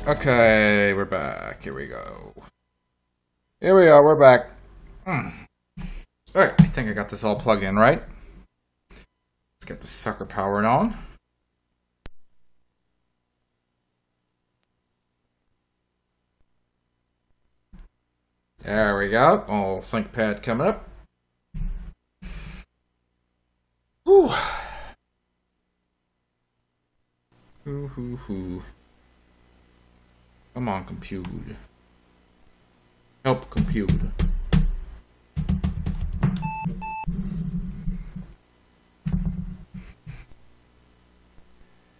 Okay, we're back. Here we go. Here we are, we're back. Alright, I think I got this all plugged in, right? Let's get the sucker powering on. There we go. All ThinkPad coming up. Whew. Hoo. Come on, compute. Help compute.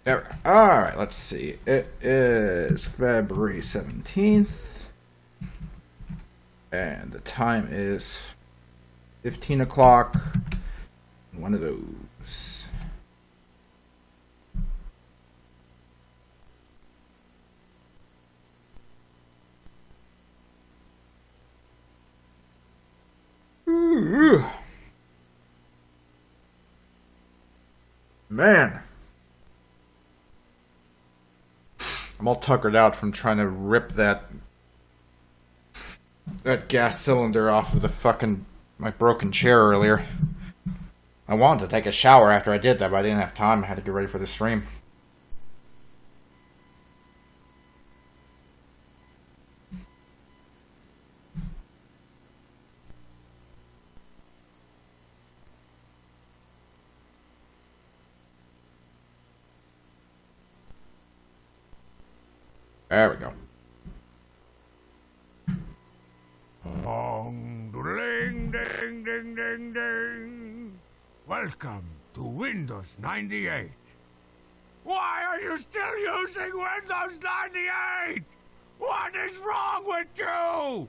There. Alright, let's see. It is February 17th. And the time is 15 o'clock. One of those. Man. I'm all tuckered out from trying to rip that gas cylinder off of my broken chair earlier. I wanted to take a shower after I did that, but I didn't have time. I had to get ready for the stream. There we go. Ding, ding, ding, ding, ding. Welcome to Windows 98. Why are you still using Windows 98? What is wrong with you?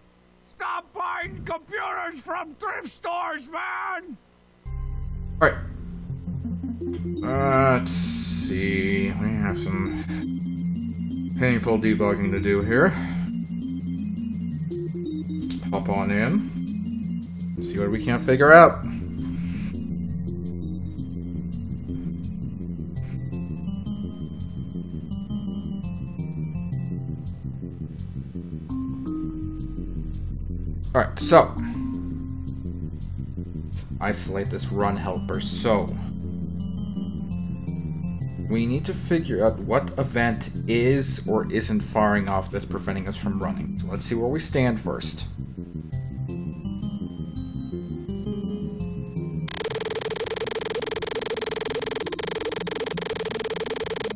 Stop buying computers from thrift stores, man! Alright. Let's see. We have some painful debugging to do here. Hop on in. See what we can't figure out. Alright, so let's isolate this run helper. So we need to figure out what event is or isn't firing off that's preventing us from running. So let's see where we stand first.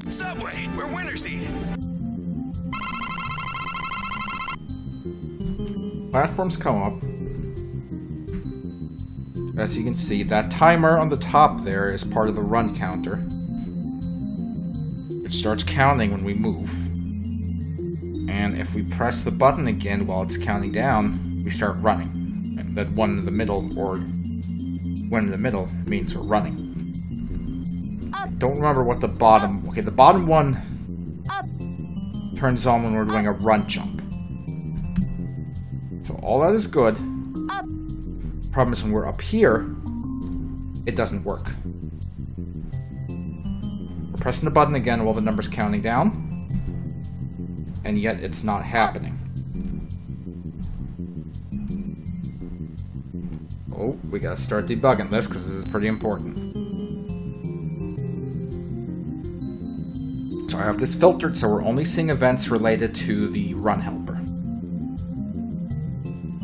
Subway, we're winner seat. Platforms come up. As you can see, that timer on the top there is part of the run counter. It starts counting when we move. And if we press the button again while it's counting down, we start running. And that one in the middle, or one in the middle, means we're running. I don't remember what the bottom... Okay, the bottom one turns on when we're doing a run jump. So all that is good. Problem is when we're up here, it doesn't work. We're pressing the button again while the number's counting down, and yet it's not happening. Oh, we gotta start debugging this because this is pretty important. So I have this filtered so we're only seeing events related to the run helper.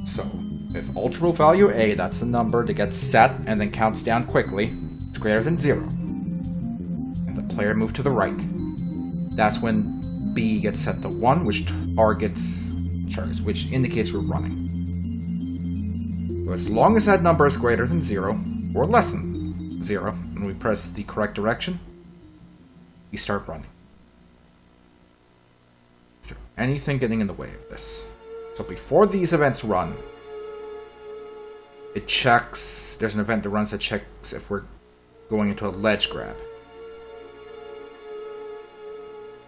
So, if ultra value A, that's the number that gets set and then counts down quickly, it's greater than 0. And the player moved to the right. That's when B gets set to 1, which indicates we're running. So as long as that number is greater than 0, or less than 0, and we press the correct direction, we start running. Is there anything getting in the way of this? So before these events run, it checks, there's an event that runs that checks if we're going into a ledge grab.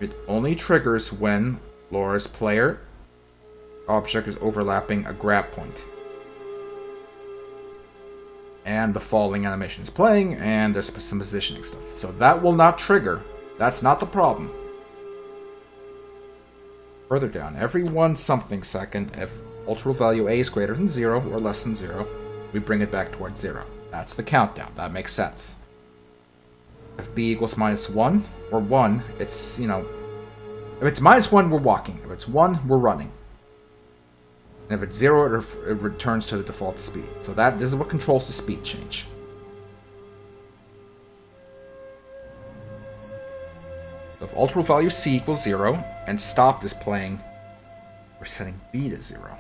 It only triggers when Laura's player object is overlapping a grab point. And the falling animation is playing, and there's some positioning stuff. So that will not trigger. That's not the problem. further down. Every 1 something second, if ultimate value A is greater than 0 or less than 0, we bring it back towards 0. That's the countdown. That makes sense. If B equals -1 or 1, it's, you know, if it's -1, we're walking. If it's 1, we're running. And if it's 0, it returns to the default speed. So this is what controls the speed change. If ultimate value C equals 0 and stopped is playing, we're setting B to 0.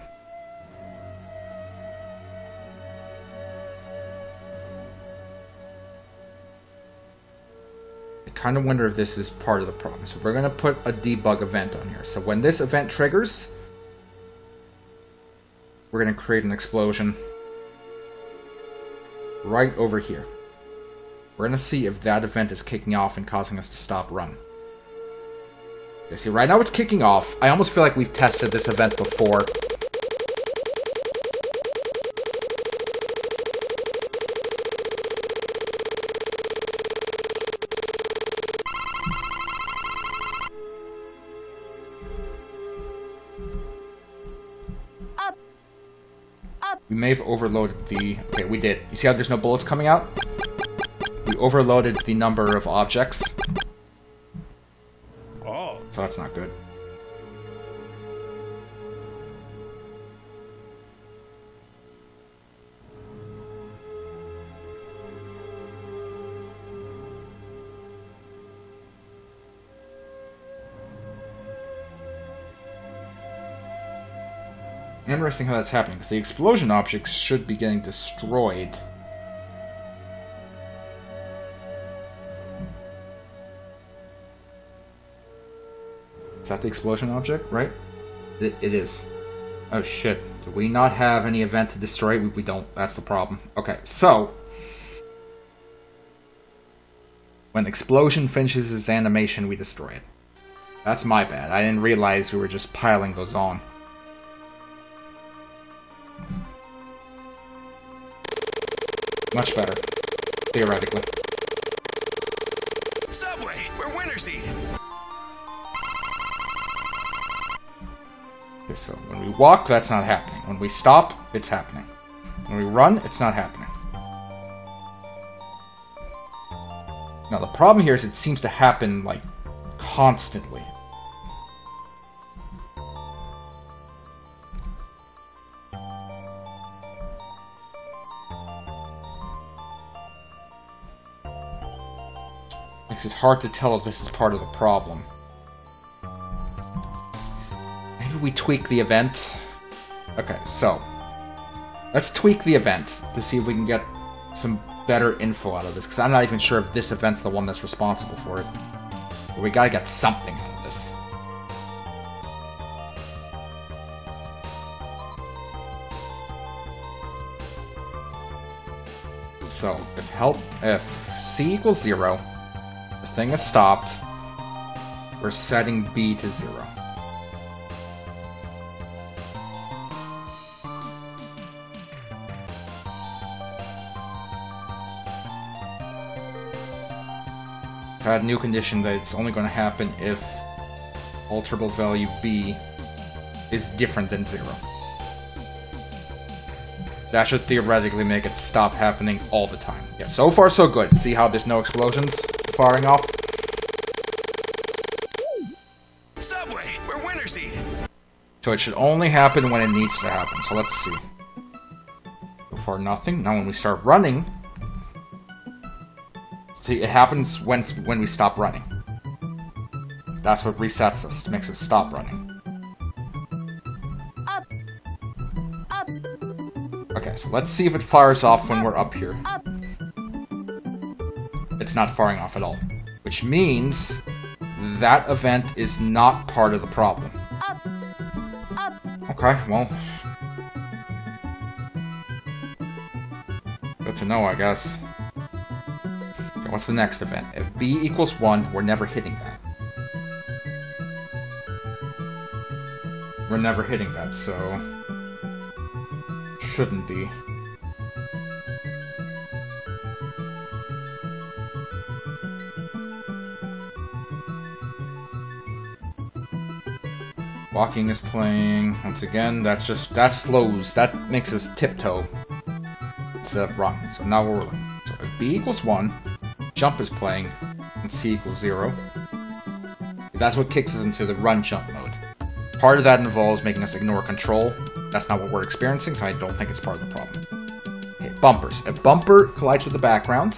I kind of wonder if this is part of the problem. So we're going to put a debug event on here. So when this event triggers, we're going to create an explosion right over here. We're going to see if that event is kicking off and causing us to stop run. Okay, see, right now it's kicking off. I almost feel like we've tested this event before. We may have overloaded the... Okay, we did. You see how there's no bullets coming out? We overloaded the number of objects. Oh. So that's not good. Interesting how that's happening, because the explosion objects should be getting destroyed. Is that the explosion object, right? It is. Oh shit. Do we not have any event to destroy? We don't. That's the problem. Okay, so... when the explosion finishes its animation, we destroy it. That's my bad. I didn't realize we were just piling those on. Much better, theoretically. Subway, we're winners eat. Okay, so when we walk, that's not happening. When we stop, it's happening. When we run, it's not happening. Now, the problem here is it seems to happen, like, constantly. Makes it hard to tell if this is part of the problem. Maybe we tweak the event. Okay, so let's tweak the event to see if we can get some better info out of this, because I'm not even sure if this event's the one that's responsible for it. But we gotta get something out of this. So if C equals 0, the thing is stopped, we're setting B to 0. Add a new condition that it's only going to happen if alterable value B is different than 0. That should theoretically make it stop happening all the time. Yeah, so far so good. See how there's no explosions firing off? Subway, we're winners eat. So it should only happen when it needs to happen. So let's see. So far nothing. Now when we start running... See, it happens when we stop running. That's what resets us, makes us stop running. Up. Up. Okay, so let's see if it fires off when we're up here. Up. It's not firing off at all. Which means that event is not part of the problem. Up. Up. Okay, well... good to know, I guess. What's the next event? If B equals 1, we're never hitting that. We're never hitting that, so... shouldn't be. Walking is playing. Once again, that slows. That makes us tiptoe instead of run. So now we're looking. So if B equals 1, jump is playing, and C equals 0. That's what kicks us into the run jump mode. Part of that involves making us ignore control. That's not what we're experiencing, so I don't think it's part of the problem. Okay, bumpers. A bumper collides with the background.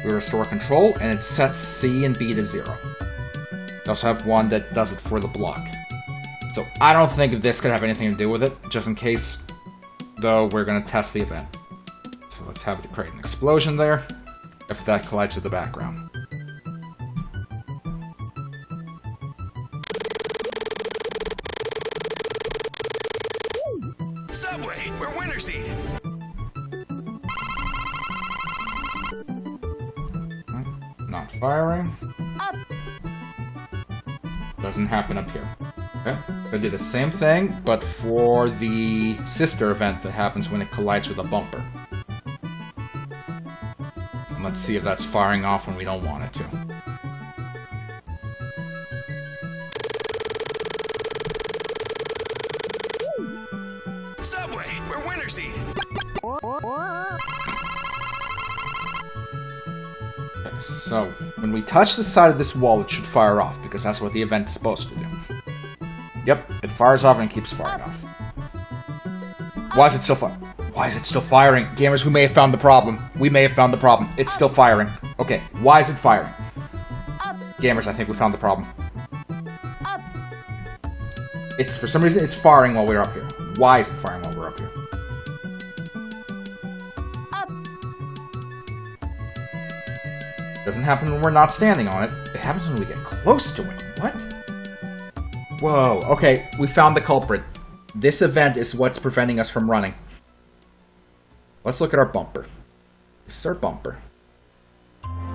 We restore control, and it sets C and B to 0. We also have one that does it for the block. So I don't think this could have anything to do with it. Just in case, though, we're going to test the event. So let's have it create an explosion there, if that collides with the background. Subway, we're winter seat. Not firing. Up. Doesn't happen up here. Okay, gonna do the same thing, but for the sister event that happens when it collides with a bumper. And let's see if that's firing off when we don't want it to. Subway, we're winter seat. Okay, so when we touch the side of this wall, it should fire off, because that's what the event's supposed to do. Yep, it fires off and keeps firing off. Why is it still firing? Why is it still firing? Gamers, we may have found the problem. We may have found the problem. It's still firing. Okay, why is it firing? Gamers, I think we found the problem. It's, for some reason, it's firing while we're up here. Why is it firing while we're up here? Doesn't happen when we're not standing on it. It happens when we get close to it. What? Whoa, okay, we found the culprit. This event is what's preventing us from running. Let's look at our bumper. This is our bumper.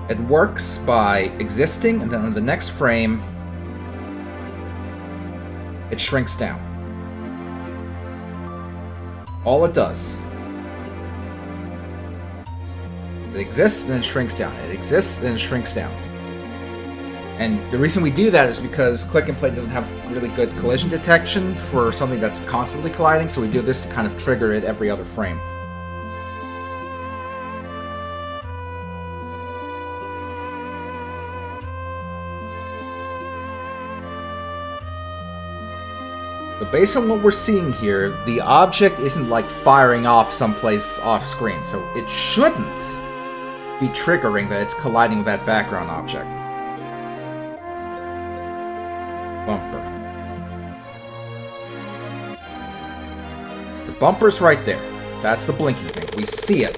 It works by existing, and then in the next frame, it shrinks down. All it does. It exists, then it shrinks down. It exists, then it shrinks down. And the reason we do that is because Click and Play doesn't have really good collision detection for something that's constantly colliding, so we do this to kind of trigger it every other frame. But based on what we're seeing here, the object isn't like firing off someplace off screen, so it shouldn't be triggering that it's colliding with that background object. Bumper. The bumper's right there. That's the blinking thing. We see it.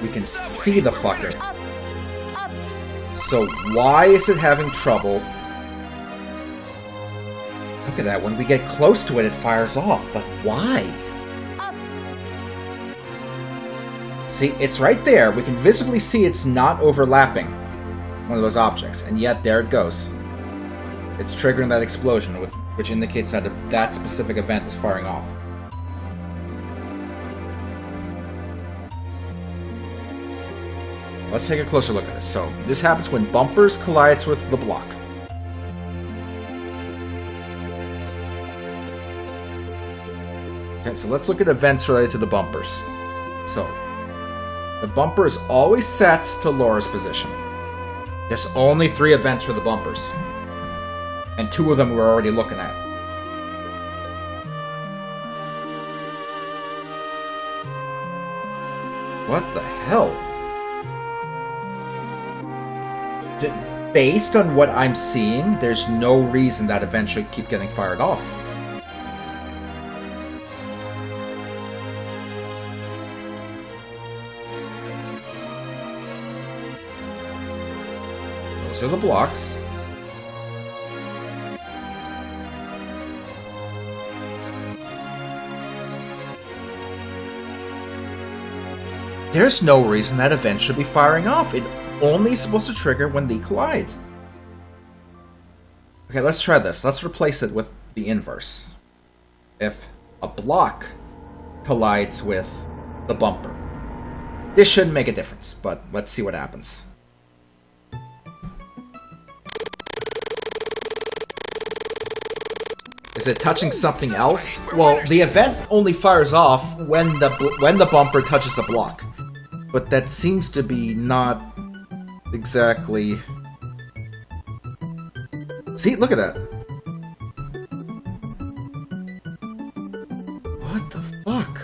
We can see the fucker. So why is it having trouble? Look at that. When we get close to it, it fires off. But why? See, it's right there. We can visibly see it's not overlapping one of those objects, and yet there it goes. It's triggering that explosion, which indicates that if that specific event is firing off. Let's take a closer look at this. So, this happens when bumpers collides with the block. Okay, so let's look at events related to the bumpers. So, the bumper is always set to Laura's position. There's only 3 events for the bumpers. And 2 of them we're already looking at. What the hell? Based on what I'm seeing, there's no reason that event should keep getting fired off. Those are the blocks. There's no reason that event should be firing off. It only is supposed to trigger when they collide. Okay, let's try this. Let's replace it with the inverse. If a block collides with the bumper. This shouldn't make a difference, but let's see what happens. Is it touching something else? Well, the event only fires off when the bumper touches a block. But that seems to be not exactly... See, look at that. What the fuck?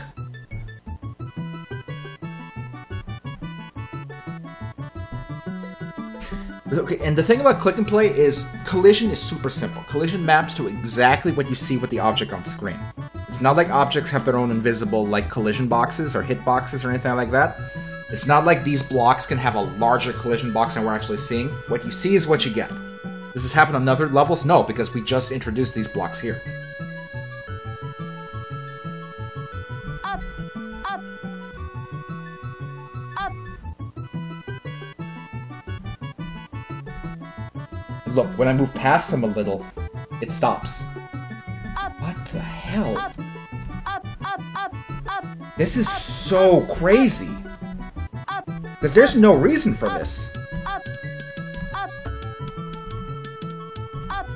Okay, and the thing about Click and Play is collision is super simple. Collision maps to exactly what you see with the object on screen. It's not like objects have their own invisible, like, collision boxes or hit boxes or anything like that. It's not like these blocks can have a larger collision box than we're actually seeing. What you see is what you get. Does this happen on other levels? No, because we just introduced these blocks here. Up, up, up. Look, when I move past them a little, it stops. Up, What the hell? up, up, up, up, up. This is so crazy. Up, Because there's no reason for this. up, up, up, up.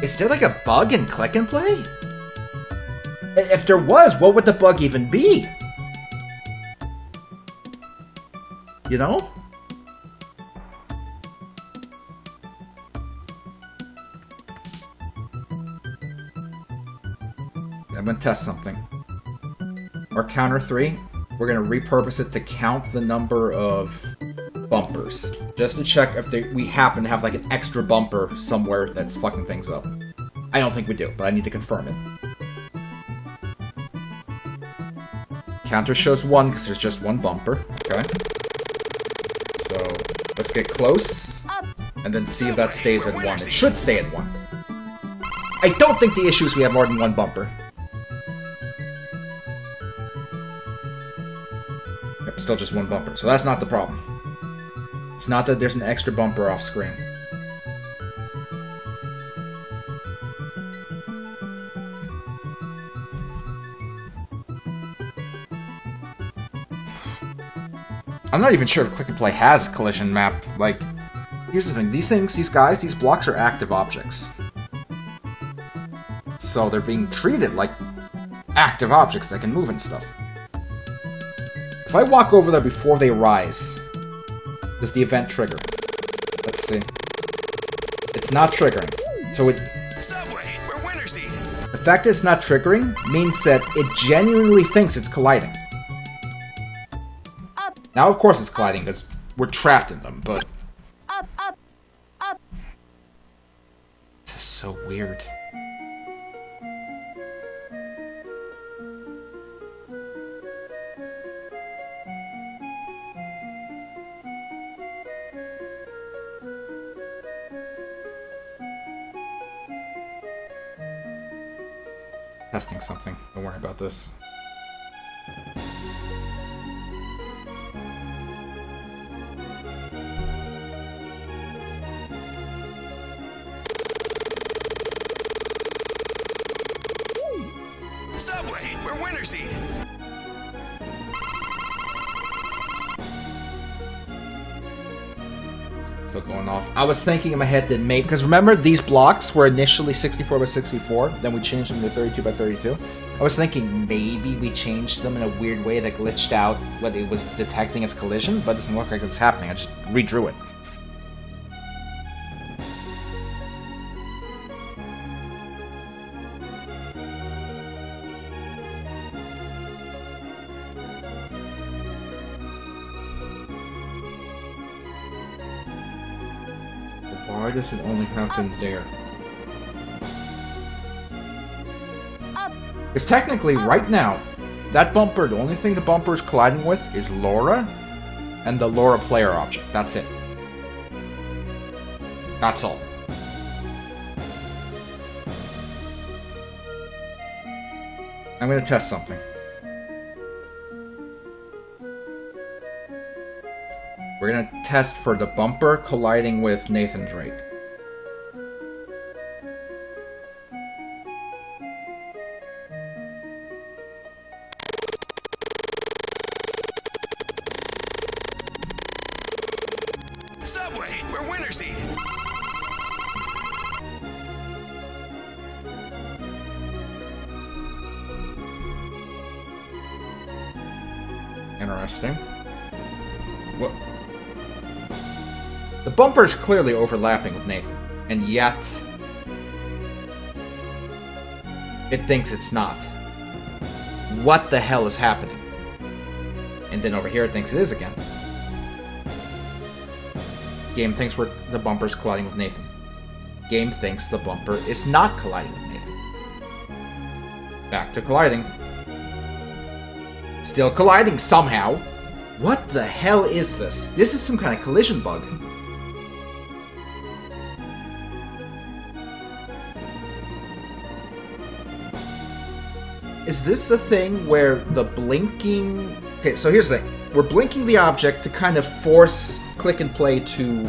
Is there like a bug in Click and Play? If there was, what would the bug even be? You know? I'm gonna test something. Our counter 3, we're gonna repurpose it to count the number of bumpers. Just to check if we happen to have like an extra bumper somewhere that's fucking things up. I don't think we do, but I need to confirm it. Counter shows 1 because there's just 1 bumper. Okay. So let's get close and then see if that stays at 1. It should stay at 1. I don't think the issue is we have more than 1 bumper. Yep, still just 1 bumper. So that's not the problem. It's not that there's an extra bumper off screen. I'm not even sure if Click and Play has collision map. Like, here's the thing. These blocks are active objects. So they're being treated like active objects that can move and stuff. If I walk over there before they rise, does the event trigger? Let's see. It's not triggering. So it... Subway, we're winner seat. The fact that it's not triggering means that it genuinely thinks it's colliding. Now, of course it's colliding, because we're trapped in them, but... Up, up, up. This is so weird. Testing something. Don't worry about this. Subway, we're winner seat. Still going off. I was thinking in my head that maybe... Because remember, these blocks were initially 64 by 64. Then we changed them to 32 by 32. I was thinking maybe we changed them in a weird way that glitched out what it was detecting as collision, but it doesn't look like it's happening. I just redrew it. Why does it only happen there? Because technically, right now, that bumper, the only thing the bumper is colliding with is Laura and the Laura player object. That's it. That's all. I'm going to test something. We're going to test for the bumper colliding with Nathan Drake. Subway, we're winner seat. Interesting. What? The bumper is clearly overlapping with Nathan, and yet it thinks it's not. What the hell is happening? And then over here it thinks it is again. Game thinks the bumper's colliding with Nathan. Game thinks the bumper is not colliding with Nathan. Back to colliding. Still colliding somehow. What the hell is this? This is some kind of collision bug. Is this a thing where the blinking... Okay, so here's the thing. We're blinking the object to kind of force Klik and Play to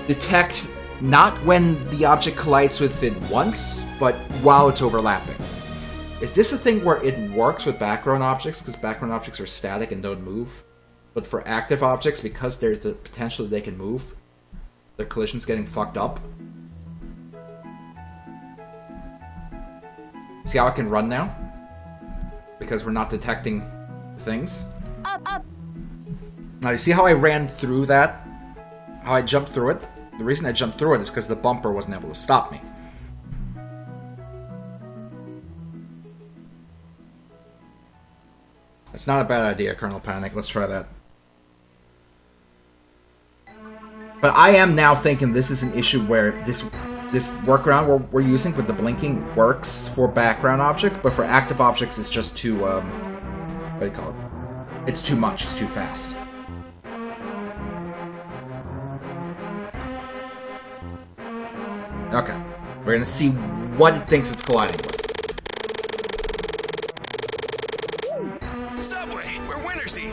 detect not when the object collides with it once, but while it's overlapping. Is this a thing where it works with background objects, because background objects are static and don't move? But for active objects, because there's the potential that they can move, the collision's getting fucked up? See how I can run now? Because we're not detecting things. Up. Now, you see how I ran through that? How I jumped through it? The reason I jumped through it is because the bumper wasn't able to stop me. That's not a bad idea, Colonel Panic. Let's try that. But I am now thinking this is an issue where this workaround we're using with the blinking works for background objects, but for active objects it's just too, what do you call it? It's too much, it's too fast. Okay, we're gonna see what it thinks it's colliding with. Subway, we're winner seat.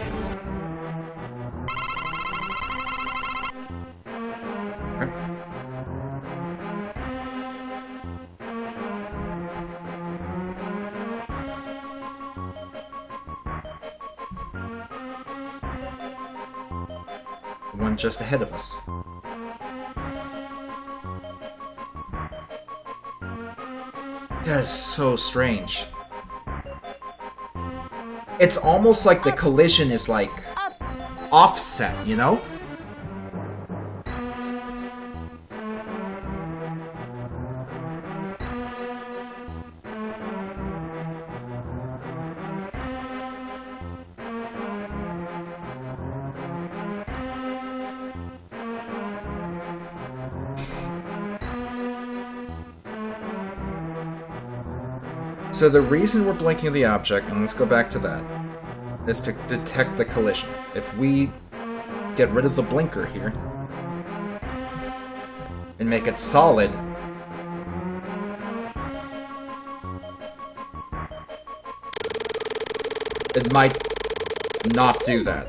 Okay. One just ahead of us. That is so strange. It's almost like the collision is like offset, you know? So the reason we're blinking the object, and let's go back to that, is to detect the collision. If we get rid of the blinker here and make it solid, it might not do that.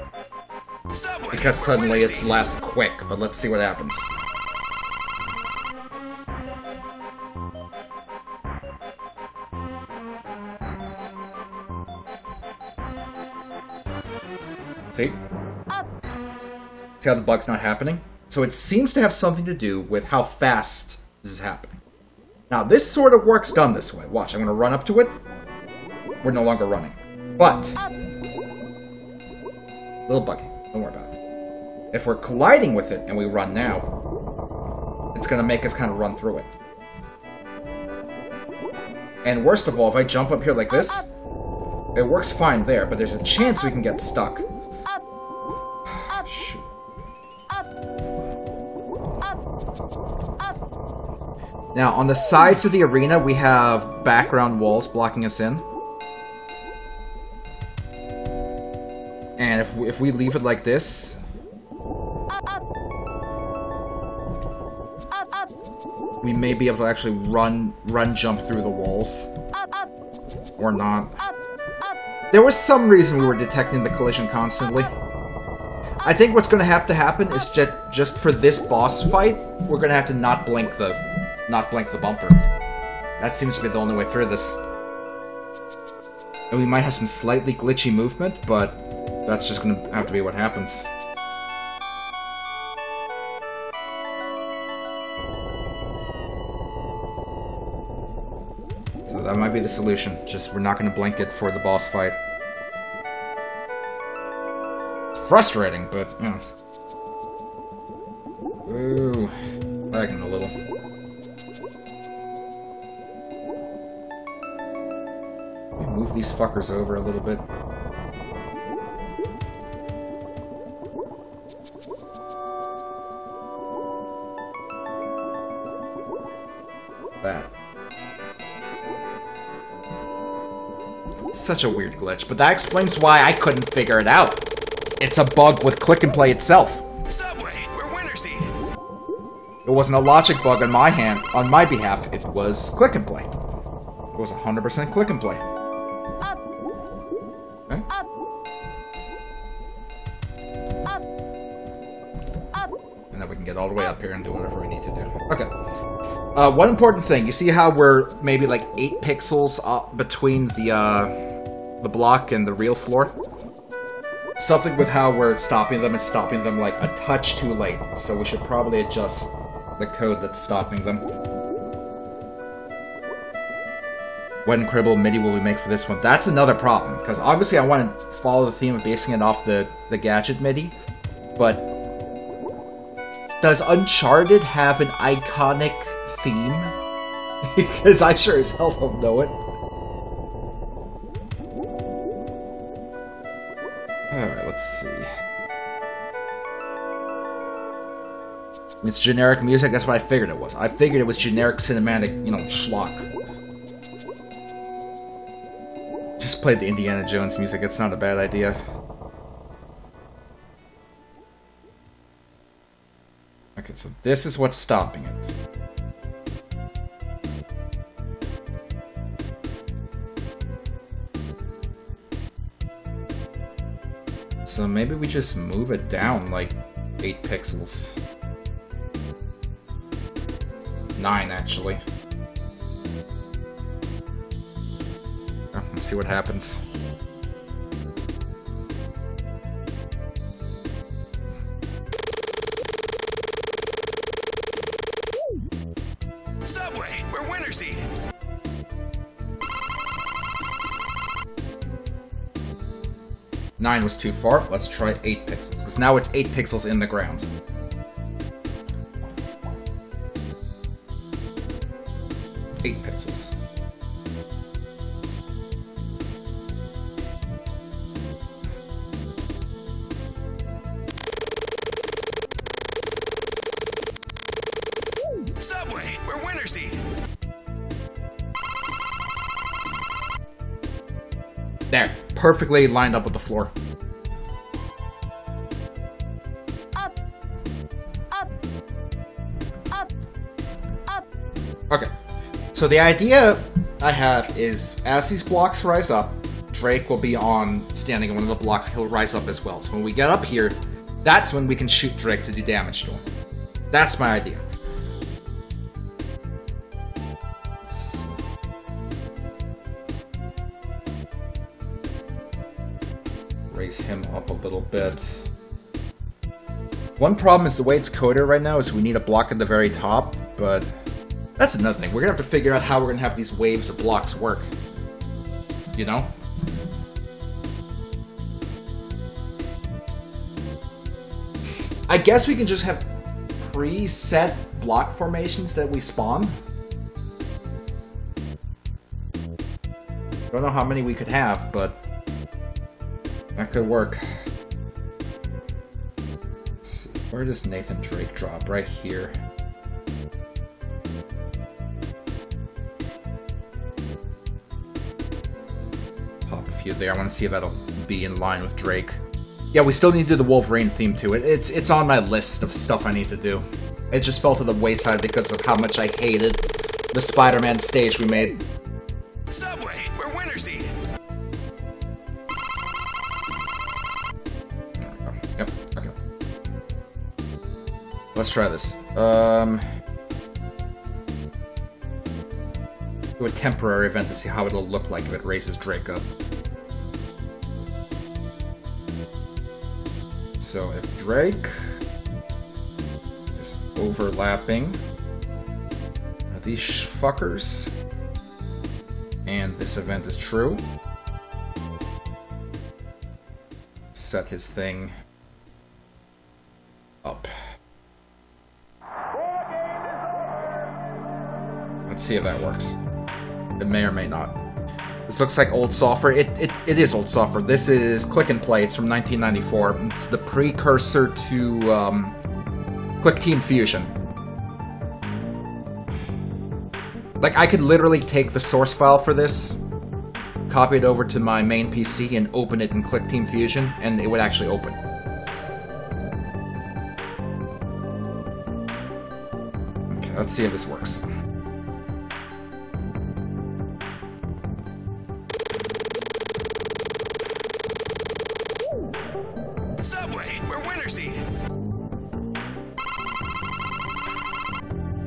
Because suddenly it's less quick, but let's see what happens. See? See how the bug's not happening? So it seems to have something to do with how fast this is happening. Now, this sort of works done this way. Watch, I'm going to run up to it. We're no longer running. But, little buggy. Don't worry about it. If we're colliding with it and we run now, it's going to make us kind of run through it. And worst of all, if I jump up here like this, it works fine there, but there's a chance we can get stuck. Shoot. Now, on the sides of the arena, we have background walls blocking us in. And if we leave it like this... we may be able to actually run jump through the walls. Or not. There was some reason we were detecting the collision constantly. I think what's going to have to happen is just for this boss fight, we're going to have to not blink the bumper. That seems to be the only way through this. And we might have some slightly glitchy movement, but that's just going to have to be what happens. That might be the solution. Just, we're not gonna blink it for the boss fight. It's frustrating, but, you know. Ooh. Lagging a little. Let me move these fuckers over a little bit. That. Such a weird glitch, but that explains why I couldn't figure it out. It's a bug with Klik and Play itself. Subway, we're winner seat. It wasn't a logic bug on my behalf. It was Klik and Play. It was 100% Klik and Play. Up. Okay. Up. Up. Up. And then we can get all the way up here and do whatever we need to do. Okay. One important thing. You see how we're maybe like 8 pixels between the block and the real floor? Something with how we're stopping them is stopping them like a touch too late. So we should probably adjust the code that's stopping them. When cribble MIDI will we make for this one? That's another problem, because obviously I want to follow the theme of basing it off the gadget MIDI, but does Uncharted have an iconic theme? Because I sure as hell don't know it. Alright, let's see. It's generic music, that's what I figured it was. I figured it was generic cinematic, you know, schlock. Just play the Indiana Jones music, it's not a bad idea. Okay, so this is what's stopping it. So maybe we just move it down like 8 pixels. 9, actually. Oh, let's see what happens. Subway, we're winner seat. Nine was too far. Let's try 8 pixels, because now it's 8 pixels in the ground. Eight pixels. Subway, we're winner seat. There, perfectly lined up with the floor. Up. Up. Up. Up. Okay, so the idea I have is, as these blocks rise up, Drake will be standing on one of the blocks, he'll rise up as well. So when we get up here, that's when we can shoot Drake to do damage to him. That's my idea. Raise him up a little bit. One problem is the way it's coded right now is we need a block at the very top, but that's another thing. We're gonna have to figure out how we're gonna have these waves of blocks work. You know? I guess we can just have preset block formations that we spawn. Don't know how many we could have, but that could work. Let's see. Where does Nathan Drake drop? Right here. Pop a few there. I want to see if that'll be in line with Drake. Yeah, we still need to do the Wolverine theme too. It's on my list of stuff I need to do. It just fell to the wayside because of how much I hated the Spider-Man stage we made. Subway, we're winner seat. Yep, okay. Let's try this. Do a temporary event to see how it'll look like if it raises Drake up. So if Drake is overlapping these fuckers, And this event is true. Set his thing up. Let's see if that works. It may or may not. This looks like old software. It is old software. This is Click and Play. It's from 1994. It's the precursor to Click Team Fusion. Like, I could literally take the source file for this, copy it over to my main PC, and open it in Click Team Fusion, and it would actually open. Okay, let's see if this works. Subway, we're winner seat.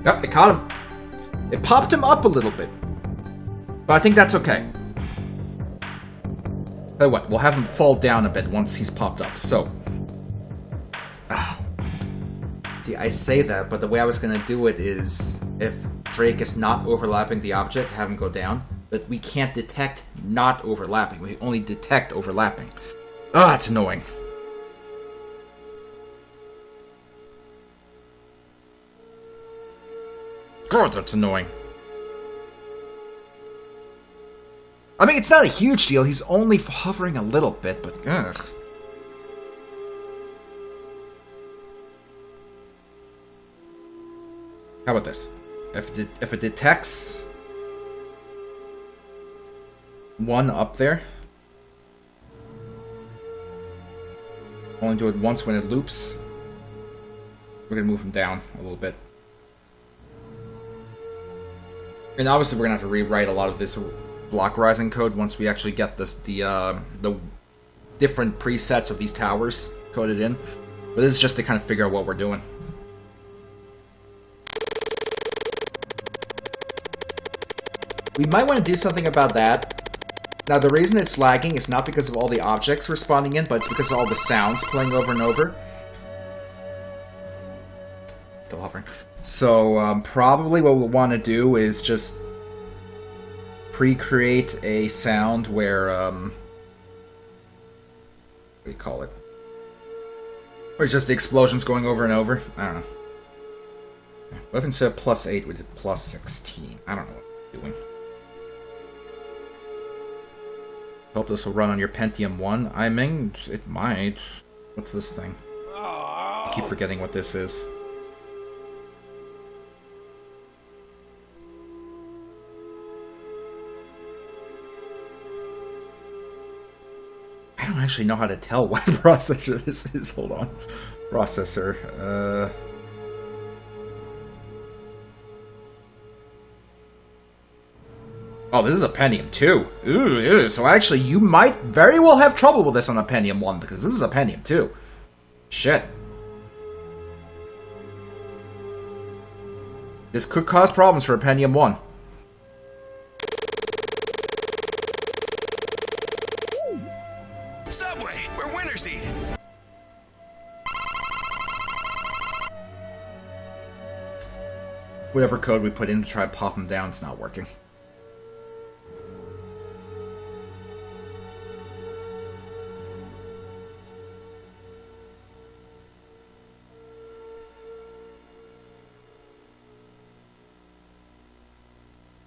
Yep, it caught him. It popped him up a little bit. But I think that's okay. Tell you what, we'll have him fall down a bit once he's popped up. So. See, I say that, but the way I was going to do it is if Drake is not overlapping the object, have him go down. But we can't detect not overlapping. We only detect overlapping. Ah, that's annoying. God, that's annoying. I mean, it's not a huge deal. He's only hovering a little bit, but ugh. How about this? If it detects one up there, only do it once when it loops. We're gonna move him down a little bit. And obviously we're gonna have to rewrite a lot of this block rising code once we actually get this the different presets of these towers coded in. But this is just to kind of figure out what we're doing. We might want to do something about that. Now the reason it's lagging is not because of all the objects responding in, but it's because of all the sounds playing over and over. Still hovering. So, probably what we'll want to do is just pre-create a sound where, what do you call it? Where it's just the explosions going over and over? I don't know. What if instead of +8 we did +16? I don't know what I'm doing. Hope this will run on your Pentium 1. I mean, it might. What's this thing? I keep forgetting what this is. I don't actually know how to tell what processor this is. Hold on. Processor. Oh, this is a Pentium 2. Ooh, so actually you might very well have trouble with this on a Pentium 1, because this is a Pentium 2. Shit. This could cause problems for a Pentium 1. Subway, we're winner seat. Whatever code we put in to try to pop him down, it's not working.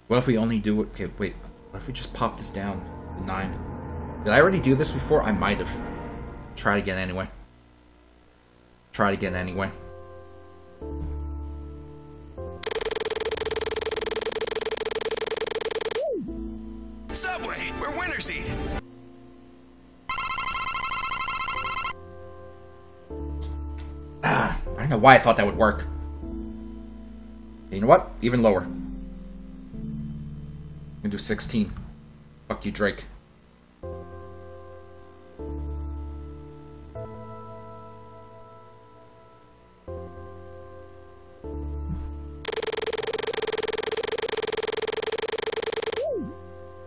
What if we only do it? Okay, wait. What if we just pop this down to 9? Did I already do this before? I might have. Try it again anyway. Try it again anyway. Subway, we're winner seat. I don't know why I thought that would work. You know what? Even lower. I'm gonna do 16. Fuck you, Drake.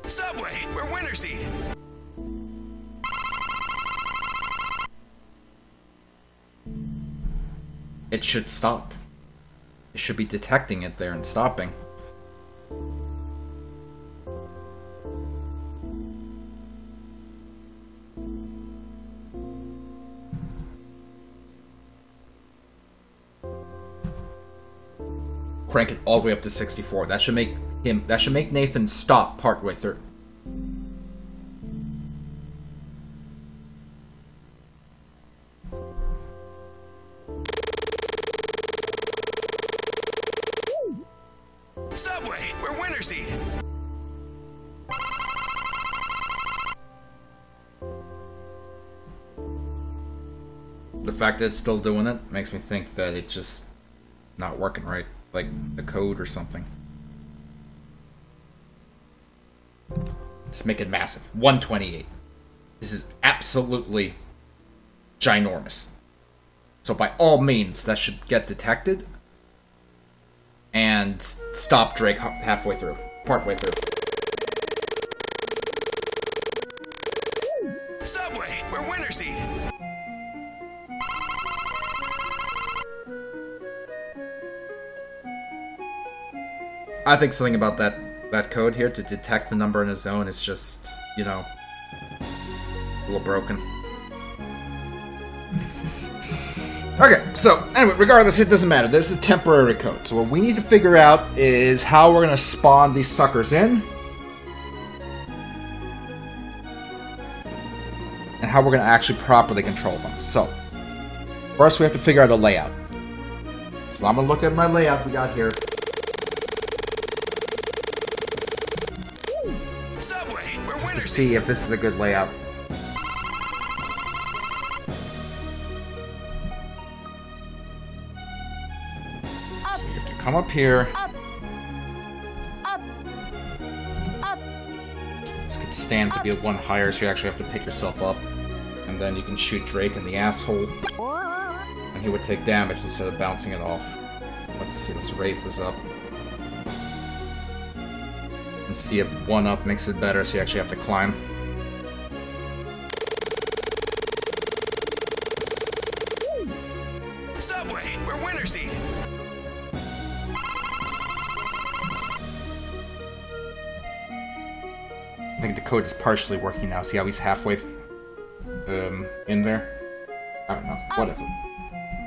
Subway, we're winner seat. It should stop. It should be detecting it there and stopping. crank it all the way up to 64. That should make Nathan stop partway through. Subway, we're winter seat. The fact that it's still doing it makes me think that it's just not working right, like the code or something. Just make it massive. 128. This is absolutely ginormous. So by all means, that should get detected and stop Drake halfway through, partway through. Subway, we're winter seat. I think something about that code here to detect the number in a zone is just, you know, a little broken. Okay, so anyway, regardless, it doesn't matter. This is temporary code. So what we need to figure out is how we're going to spawn these suckers in. And how we're going to actually properly control them. So, first we have to figure out a layout. So I'm going to look at my layout we got here. Subway, we're winter To see if this is a good layout. So you have to come up here. Up. Up. Up. This could stand to be one higher, so you actually have to pick yourself up. And then you can shoot Drake in the asshole. And he would take damage instead of bouncing it off. Let's see, let's raise this up. And see if one up makes it better, so you actually have to climb. Subway, we're winter seat. I think the code is partially working now. See how he's halfway in there? I don't know. Whatever.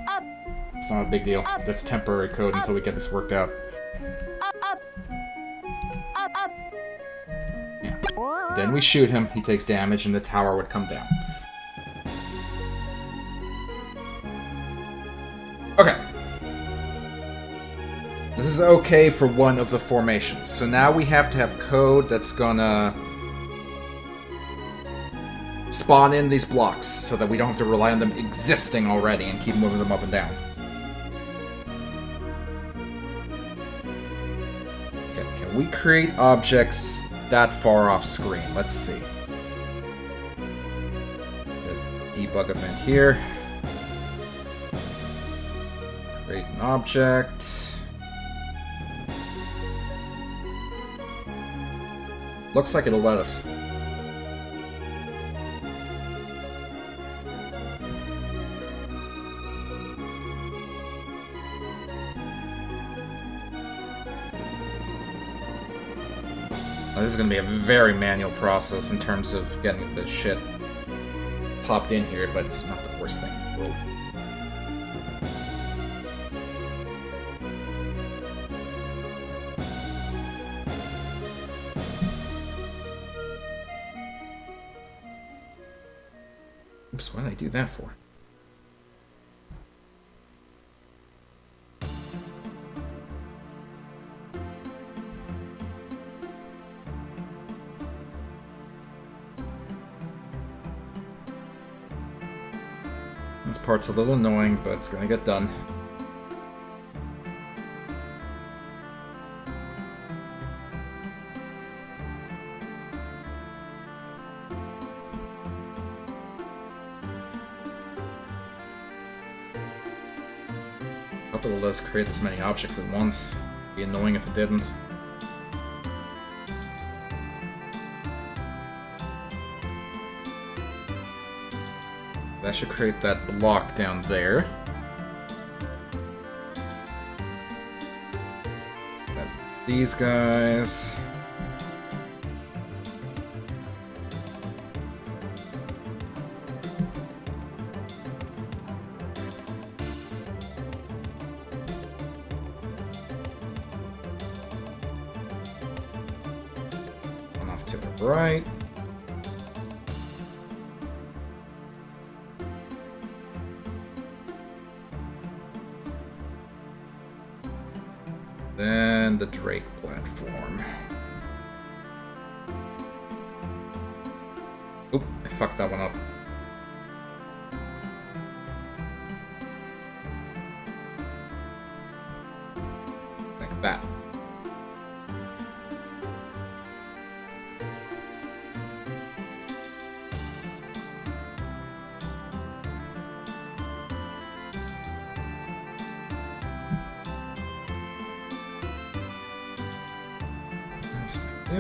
Up. It's not a big deal. That's temporary code until we get this worked out. Up. Up. Up. Up. Yeah. Then we shoot him, he takes damage, and the tower would come down. Okay. This is okay for one of the formations. So now we have to have code that's gonna spawn in these blocks so that we don't have to rely on them existing already and keep moving them up and down. Okay, can we create objects that far off screen? Let's see. The debug event here. Create an object. Looks like it'll let us. This is going to be a very manual process in terms of getting the shit popped in here, but it's not the worst thing. Whoa. Oops, what did I do that for? This part's a little annoying, but it's gonna get done. Hope it'll let us create this many objects at once. It'd be annoying if it didn't. That should create that block down there. Got these guys. to the right. Then the Drake platform. Oop, I fucked that one up. Like that.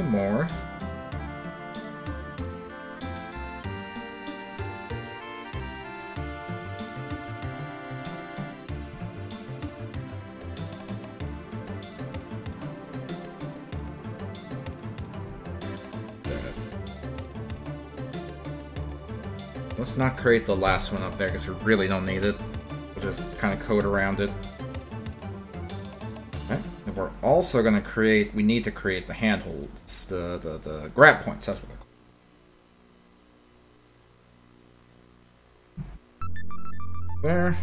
More. Let's not create the last one up there because we really don't need it. We'll just kind of code around it. And we're also going to create, we need to create the handholds, the grab points, that's what they're called. There.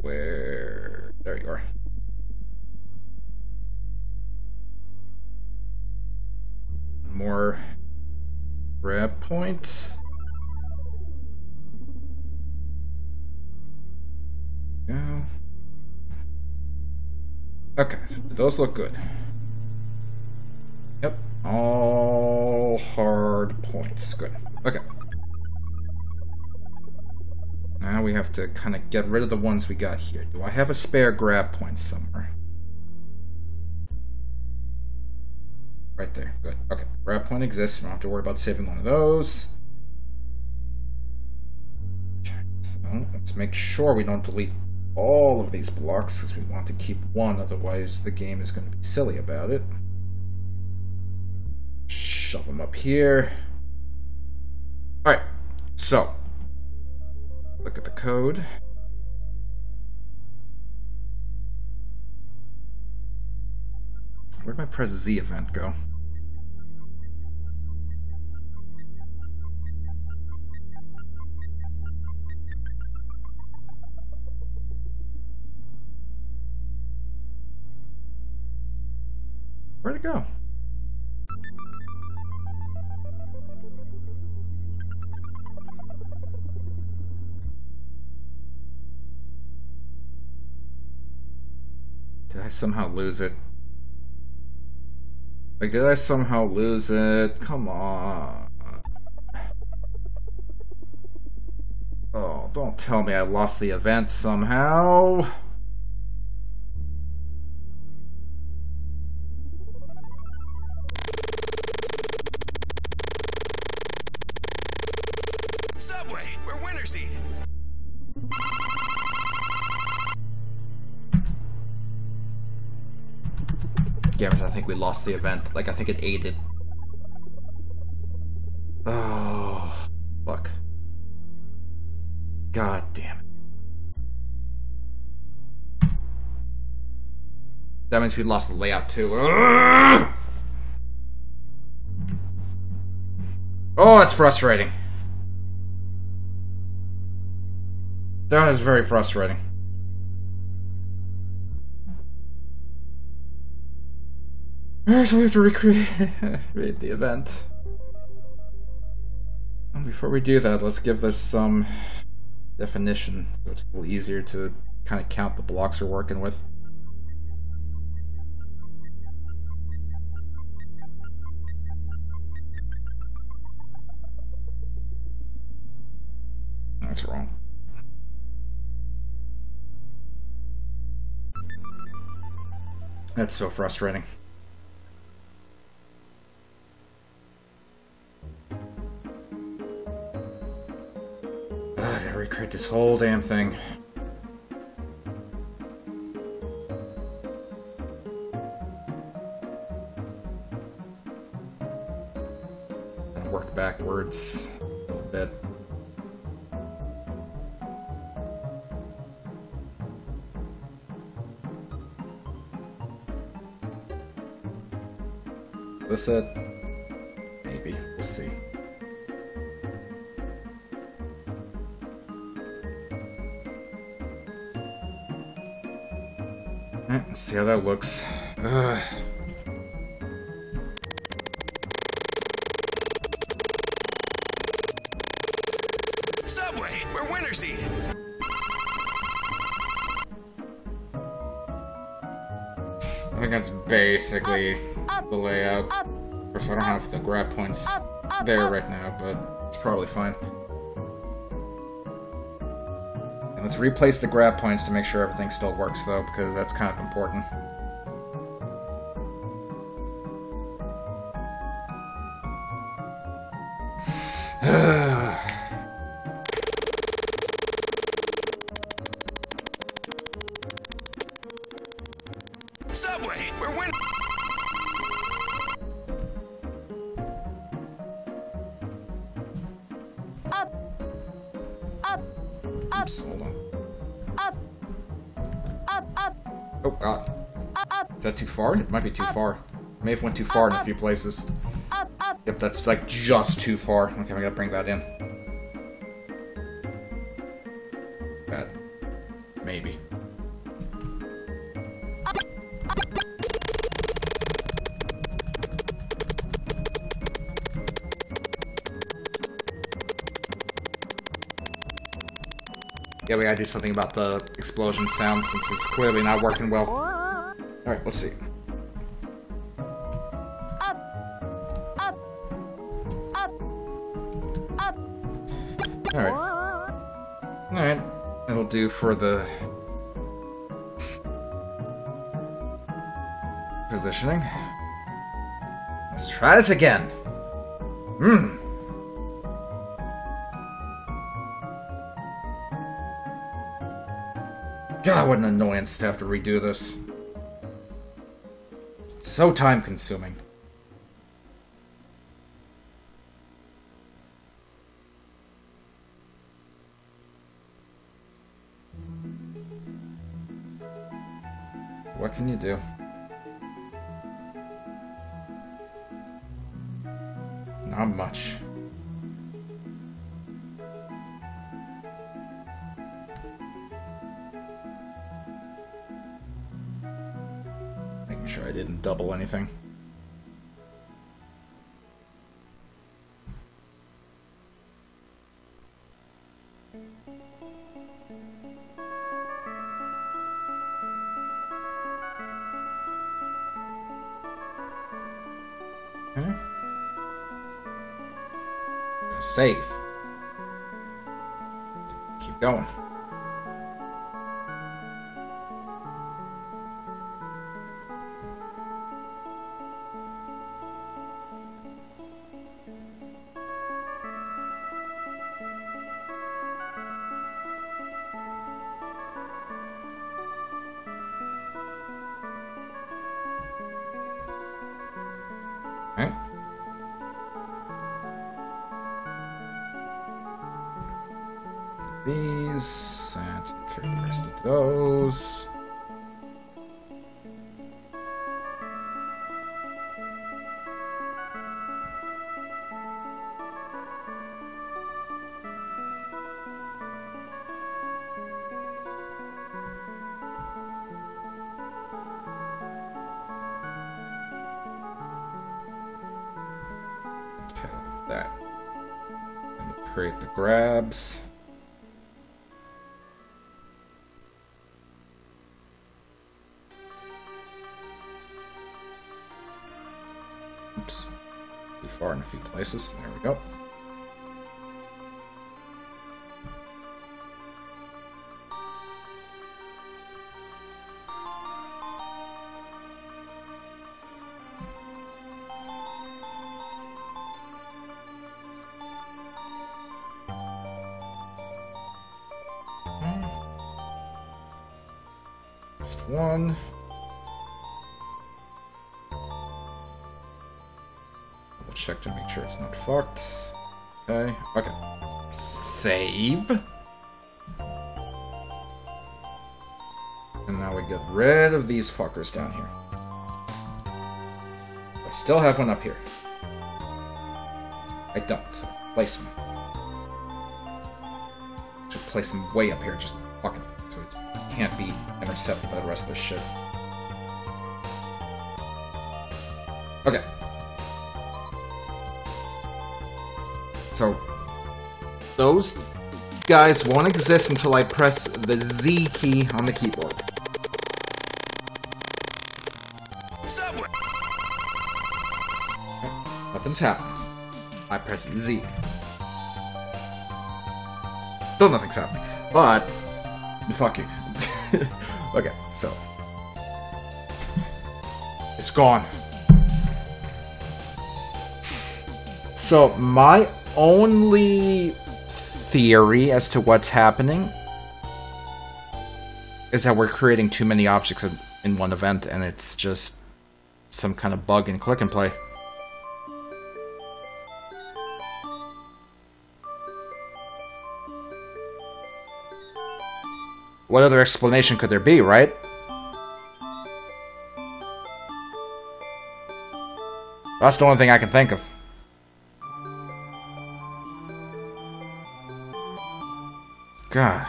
Where? There you are. More grab points. Go. Okay, those look good. Yep, all hard points. Good. Okay. Now we have to kind of get rid of the ones we got here. Do I have a spare grab point somewhere? Right there. Good. Okay. Grab point exists. We don't have to worry about saving one of those. So let's make sure we don't delete all of these blocks because we want to keep one. Otherwise, the game is going to be silly about it. Shove them up here. Alright. So, look at the code. Where'd my Press Z event go? Where'd it go? Did I somehow lose it? Like, did I somehow lose it? Come on. Oh, don't tell me I lost the event somehow. Subway, we're winter seat. Damn it, I think we lost the event. Like, I think it ate it. Oh, fuck. God damn it. That means we lost the layout too. Ugh! Oh, that's frustrating. That is very frustrating. So we have to recreate the event. And before we do that, let's give this some definition so it's a little easier to kind of count the blocks we're working with. That's wrong. That's so frustrating. I gotta recreate this whole damn thing. backwards a little bit. This it? Maybe. We'll see. Alright, let's see how that looks. Subway, we're winner seat. I think that's basically the layout. Of course, I don't have the grab points there right now, but it's probably fine. And let's replace the grab points to make sure everything still works, though, because that's kind of important. Subway, we're winner. Oops, hold on. Up. Oh, God. Is that too far? It might be too far. May have went too far in a few places. Yep, that's like just too far. Okay, we gotta bring that in. Bad. Maybe. Yeah, we gotta do something about the explosion sound since it's clearly not working well. Alright, let's see. Alright. Alright. That'll do for the positioning. Let's try this again. God, what an annoyance to have to redo this. So time consuming. What can you do? Not much. Making sure I didn't double anything. Save. Keep going. Okay. These, and carry the rest of those. Okay, like that. And create the grabs. Oops. Too far in a few places. There we go. Just one. Check to make sure it's not fucked. Okay. Okay. Save. And now we get rid of these fuckers down here. I still have one up here. I don't, so place them. Should place them way up here, just fucking so it can't be intercepted by the rest of this shit. Okay. So, those guys won't exist until I press the Z key on the keyboard. Subway. Nothing's happening. I press Z. Still nothing's happening. But, fuck you. Okay, so. It's gone. So, my only theory as to what's happening is that we're creating too many objects in one event, and it's just some kind of bug in Click and Play. What other explanation could there be, right? That's the only thing I can think of. God.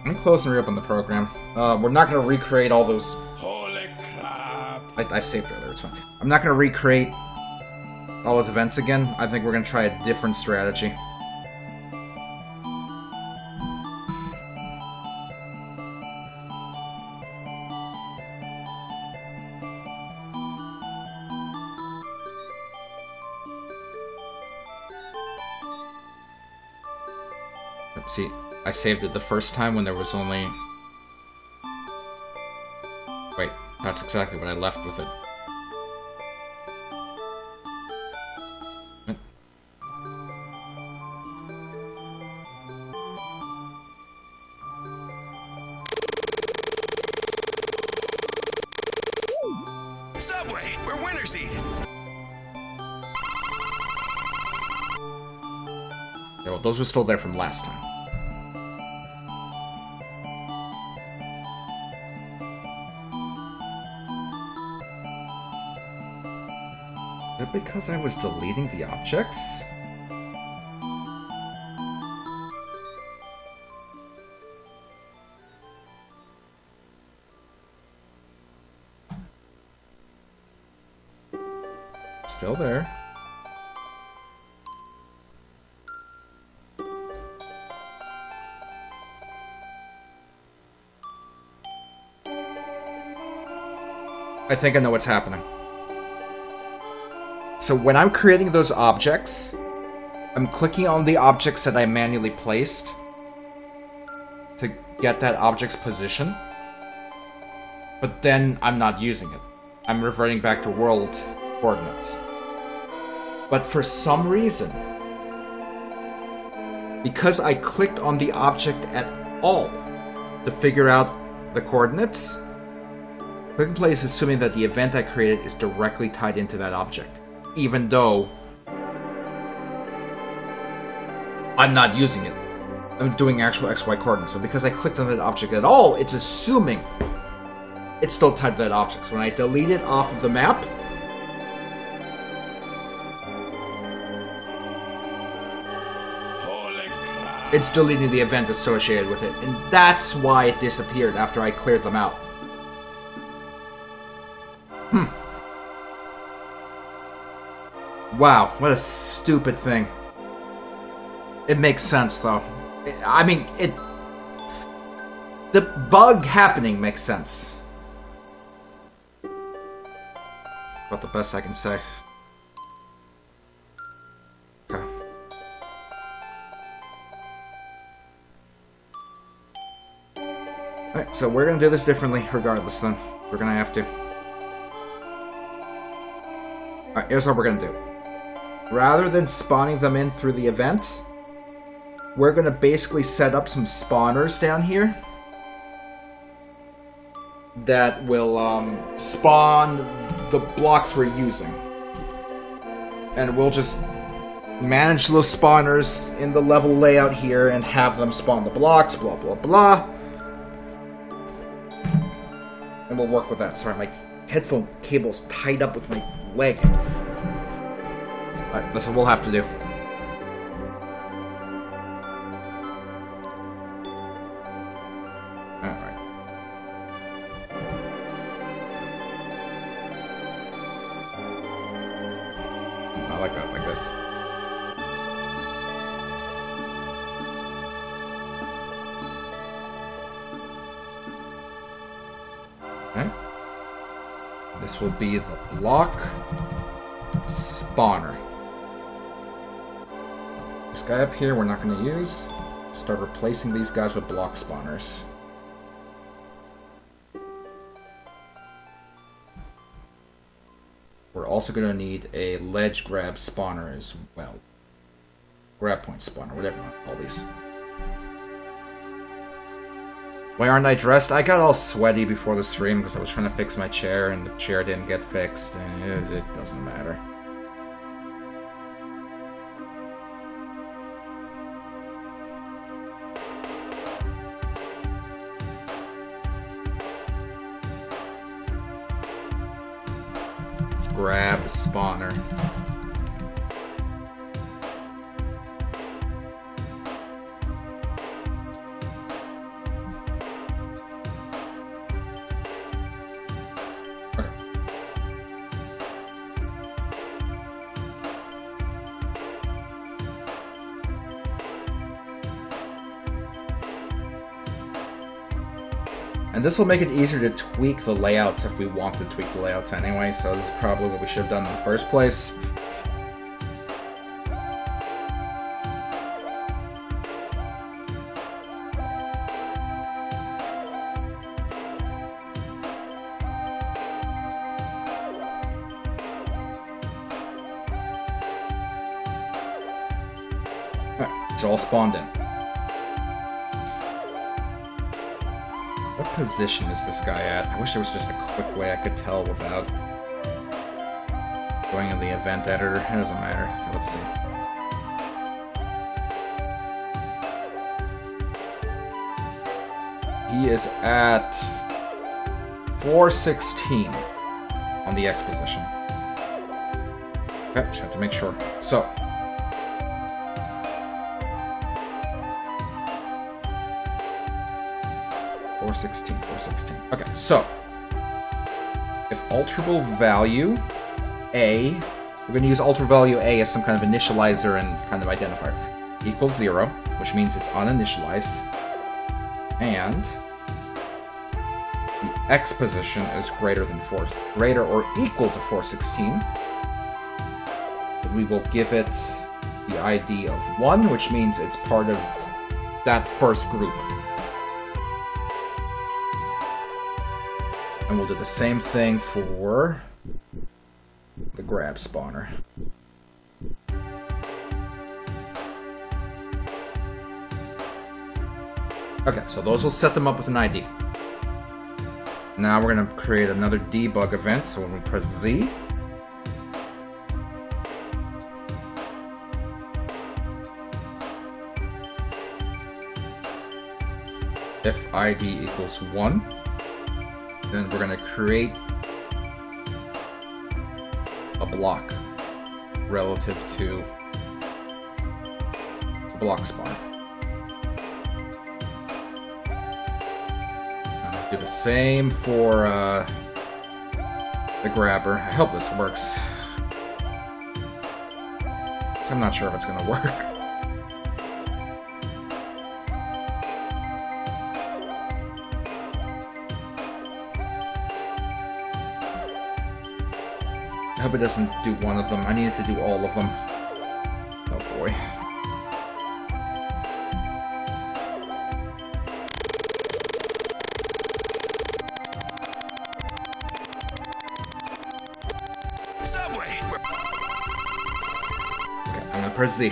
Let me close and reopen the program. We're not going to recreate all those... Holy crap! I saved earlier, it's fine. I'm not going to recreate all those events again. I think we're going to try a different strategy. See, I saved it the first time when there was only... Wait, that's exactly what I left with it. Subway, we're winner's eat. Yeah, well, those were still there from last time. Is it because I was deleting the objects? Still there. I think I know what's happening. So when I'm creating those objects, I'm clicking on the objects that I manually placed to get that object's position, but then I'm not using it. I'm reverting back to world coordinates. But for some reason, because I clicked on the object at all to figure out the coordinates, Click and Play is assuming that the event I created is directly tied into that object, even though I'm not using it. I'm doing actual XY coordinates. So because I clicked on that object at all, it's assuming it's still tied to that object. So when I delete it off of the map, it's deleting the event associated with it. And that's why it disappeared after I cleared them out. Wow, what a stupid thing. It makes sense, though. I mean, the bug happening makes sense. That's about the best I can say. Okay. Alright, so we're gonna do this differently regardless, then. We're gonna have to. Alright, here's what we're gonna do. Rather than spawning them in through the event, we're gonna basically set up some spawners down here that will spawn the blocks we're using. And we'll just manage those spawners in the level layout here and have them spawn the blocks, blah blah blah. And we'll work with that. Sorry, my headphone cable's tied up with my leg. Alright, that's what we'll have to do. Alright. I like that, like this. Okay. This will be the block spawner. This guy up here we're not going to use. Start replacing these guys with block spawners. We're also going to need a ledge grab spawner as well. Grab point spawner, whatever you want to call these. Why aren't I dressed? I got all sweaty before the stream because I was trying to fix my chair and the chair didn't get fixed. And it doesn't matter. Grab spawner. And this will make it easier to tweak the layouts if we want to tweak the layouts anyway, so this is probably what we should have done in the first place. Alright, it's all spawned in. What position is this guy at? I wish there was just a quick way I could tell without going in the event editor. It doesn't matter. Let's see. He is at 416 on the X position. Okay, just have to make sure. So, $416. Okay, so if alterable value A, we're going to use alterable value A as some kind of initializer and kind of identifier, equals 0, which means it's uninitialized, and the X position is greater or equal to 416, then we will give it the ID of 1, which means it's part of that first group. And we'll do the same thing for the grab spawner. Okay, so those will set them up with an ID. Now we're going to create another debug event, so when we press Z, if ID equals 1, then we're going to create a block relative to the block spawn. Do the same for the grabber. I hope this works. I'm not sure if it's going to work. I hope it doesn't do one of them. I need it to do all of them. Oh boy. Subway. Okay, I'm gonna press Z.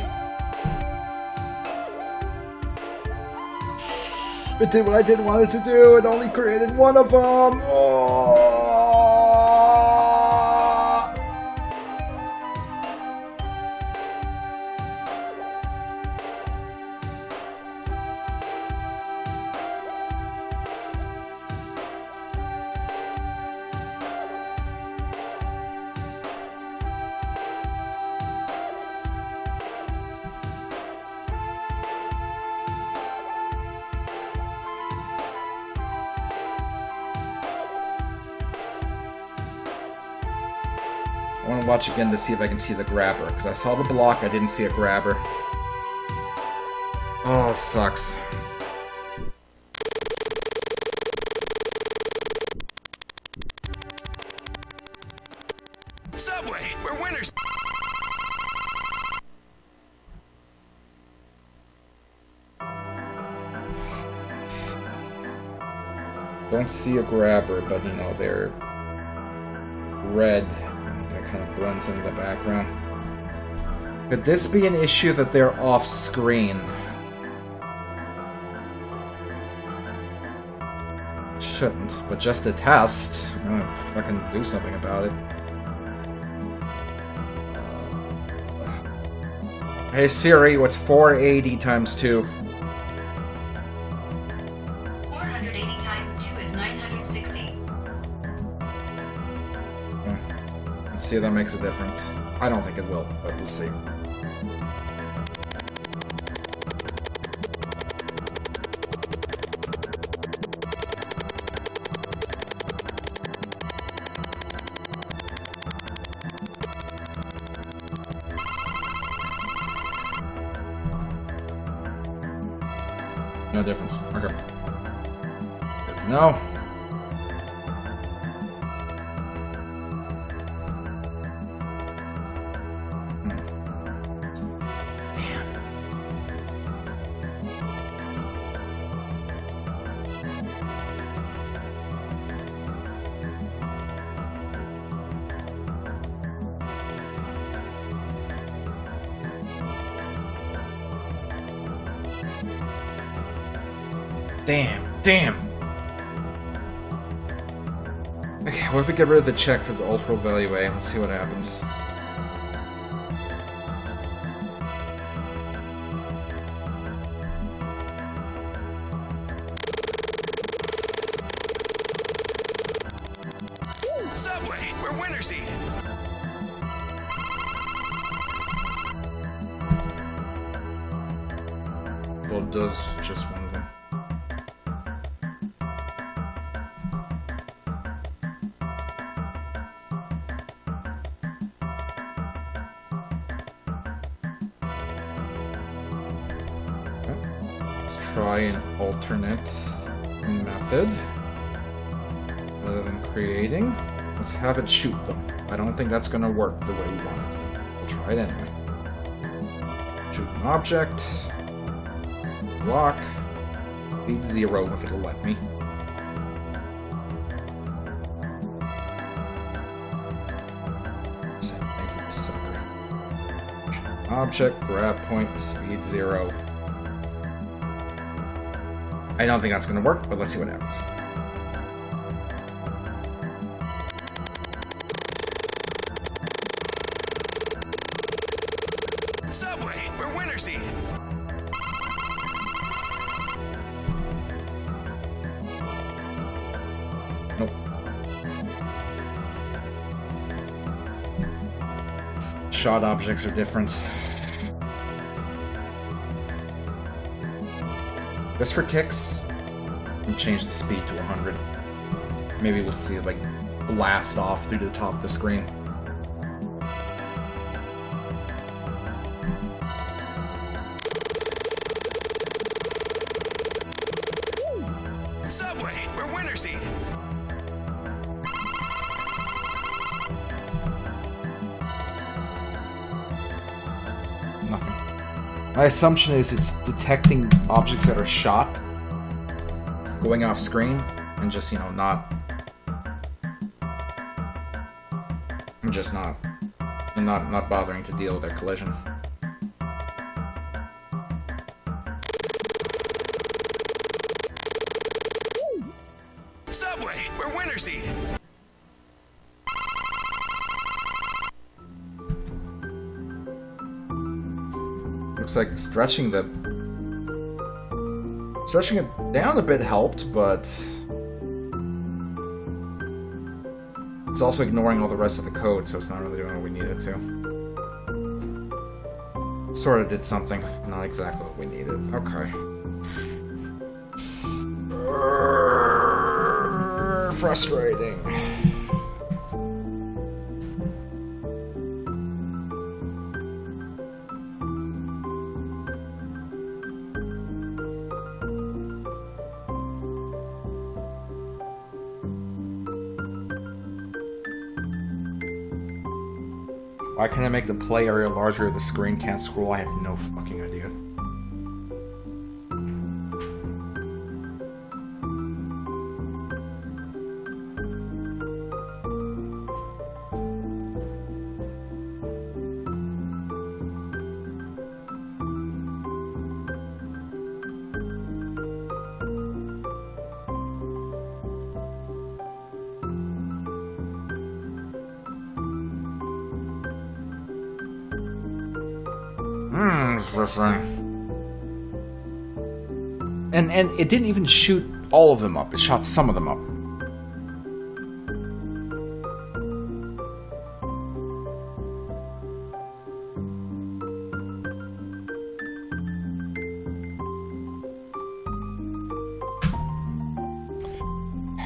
It did what I didn't want it to do. It only created one of them. Oh. I want to watch again to see if I can see the grabber, because I saw the block, I didn't see a grabber. Oh, this sucks. Subway, we're winners. Don't see a grabber, but you know, they're red. It kind of blends into the background. Could this be an issue that they're off screen? Shouldn't, but just to test, I'm gonna fucking do something about it. Hey Siri, what's 480 times 2? 480 times 2 is 960. Let's see if that makes a difference. I don't think it will, but we'll see. No difference. Okay. Good to know. Damn. Okay, what if we get rid of the check for the ultra value A? Let's see what happens. Subway, we're winner seat. Well, it does just one of them. Try an alternate method rather than creating. Let's have it shoot them. I don't think that's going to work the way we want it. We'll try it anyway. Shoot an object. Block. Speed 0 if it'll let me. Same thing for the sucker. Object, grab point, speed 0. I don't think that's going to work, but let's see what happens. Subway, we're winner seat. Nope. Shot objects are different. Just for kicks, we'll change the speed to 100. Maybe we'll see it like blast off through the top of the screen. Subway, we're winner seat. Nothing. My assumption is it's detecting objects that are shot going off screen and just, you know, not bothering to deal with their collision. Subway, we're winner seat. Looks like stretching it down a bit helped, but it's also ignoring all the rest of the code, so it's not really doing what we needed to. Sort of did something, not exactly what we needed. Okay. Frustrating. Why can't I make the play area larger if the screen can't scroll? I have no fucking idea. And it didn't even shoot all of them up. It shot some of them up.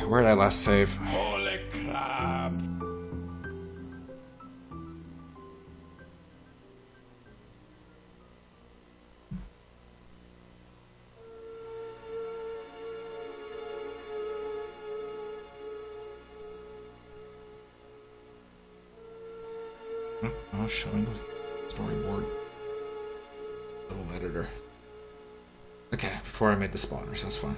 Where did I last save? Holy crap! Oh, showing the storyboard. Little editor. Okay, before I made the spawners, that's fine.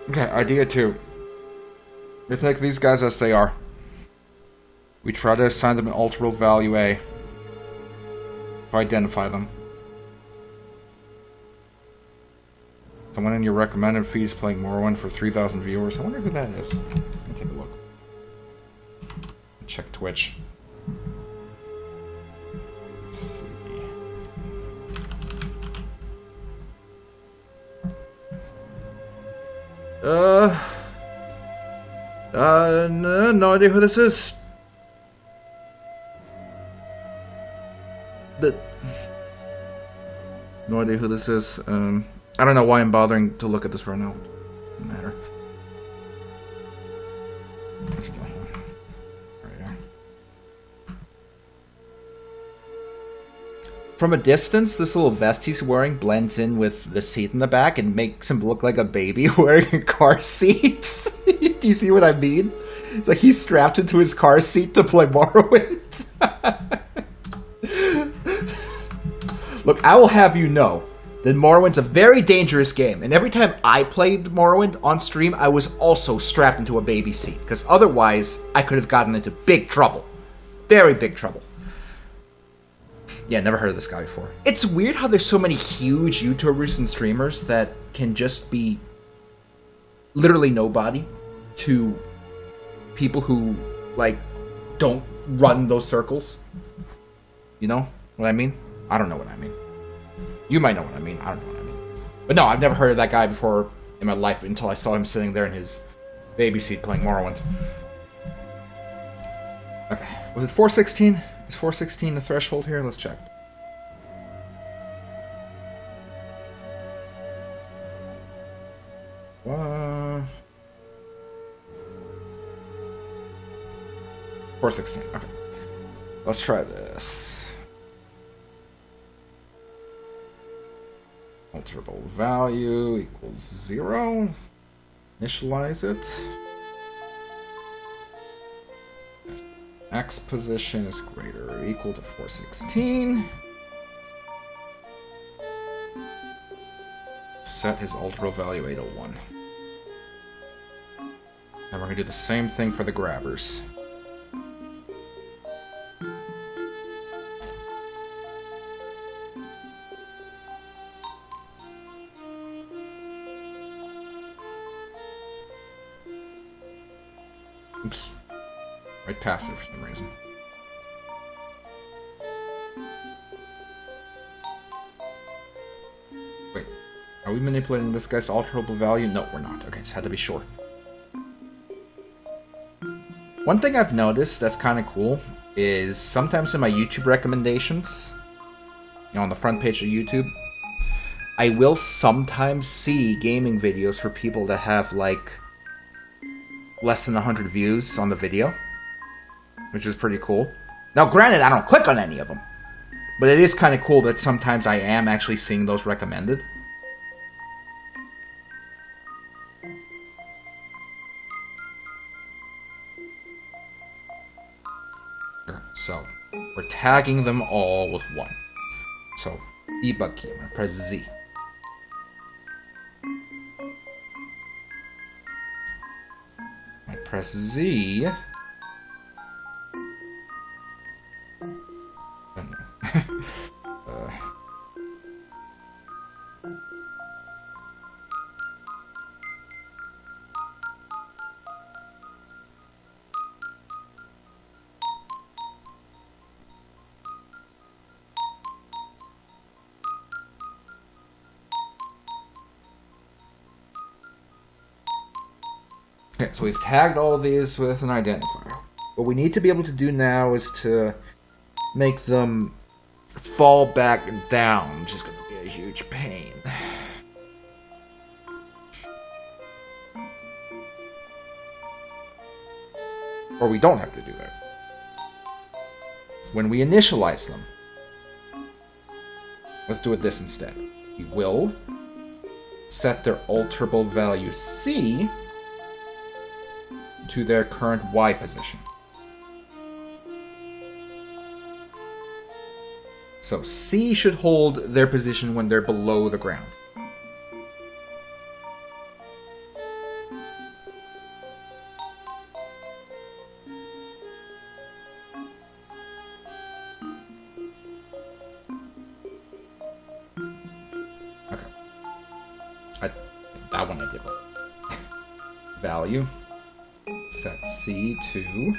Okay, idea 2. We take these guys as they are. We try to assign them an alterable value A. To identify them. Someone in your recommended feed is playing Morrowind for 3,000 viewers. I wonder who that is. Let me take a look. Check Twitch. Let's see. No idea who this is. No idea who this is. I don't know why I'm bothering to look at this right now. Doesn't matter. Let's go here. Right here. From a distance, this little vest he's wearing blends in with the seat in the back and makes him look like a baby wearing a car seat. Do you see what I mean? It's like he's strapped into his car seat to play Morrowind. Look, I will have you know that Morrowind's a very dangerous game, and every time I played Morrowind on stream, I was also strapped into a baby seat, because otherwise, I could have gotten into big trouble. Very big trouble. Yeah, never heard of this guy before. It's weird how there's so many huge YouTubers and streamers that can just be literally nobody to people who, like, don't run those circles. You know what I mean? I don't know what I mean. You might know what I mean. I don't know what I mean. But no, I've never heard of that guy before in my life until I saw him sitting there in his baby seat playing Morrowind. Okay. Was it 416? Is 416 the threshold here? Let's check. What? 416. Okay. Let's try this. Alterable value equals 0. Initialize it. X position is greater or equal to 416. Set his alterable value 801. Now we're going to do the same thing for the grabbers. Oops. Right past it for some reason. Wait. Are we manipulating this guy's alterable value? No, we're not. Okay, just had to be sure. One thing I've noticed that's kind of cool is sometimes in my YouTube recommendations, you know, on the front page of YouTube, I will sometimes see gaming videos for people that have, like, less than 100 views on the video, which is pretty cool. Now, granted, I don't click on any of them, but it is kind of cool that sometimes I am actually seeing those recommended. So we're tagging them all with 1. So debug key, I'm going to press Z. I press Z. Okay, so we've tagged all these with an identifier. What we need to be able to do now is to make them fall back down, which is going to be a huge pain. Or we don't have to do that. When we initialize them, let's do it this instead. We will set their alterable value C to their current Y position. So C should hold their position when they're below the ground. Okay. That one I did right. Value. Set C to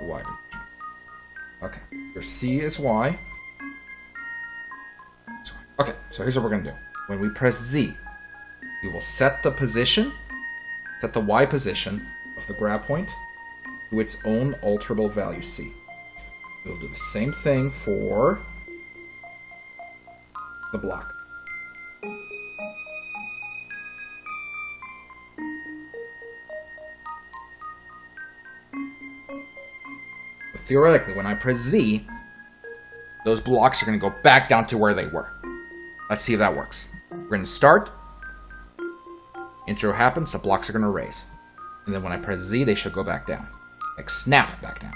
Y. Okay, your C is Y. Okay, so here's what we're going to do. When we press Z, we will set the position, set the Y position of the grab point to its own alterable value C. We'll do the same thing for the block. Theoretically, when I press Z, those blocks are going to go back down to where they were. Let's see if that works. We're going to start. Intro happens, the blocks are going to raise. And then when I press Z, they should go back down. Like snap back down.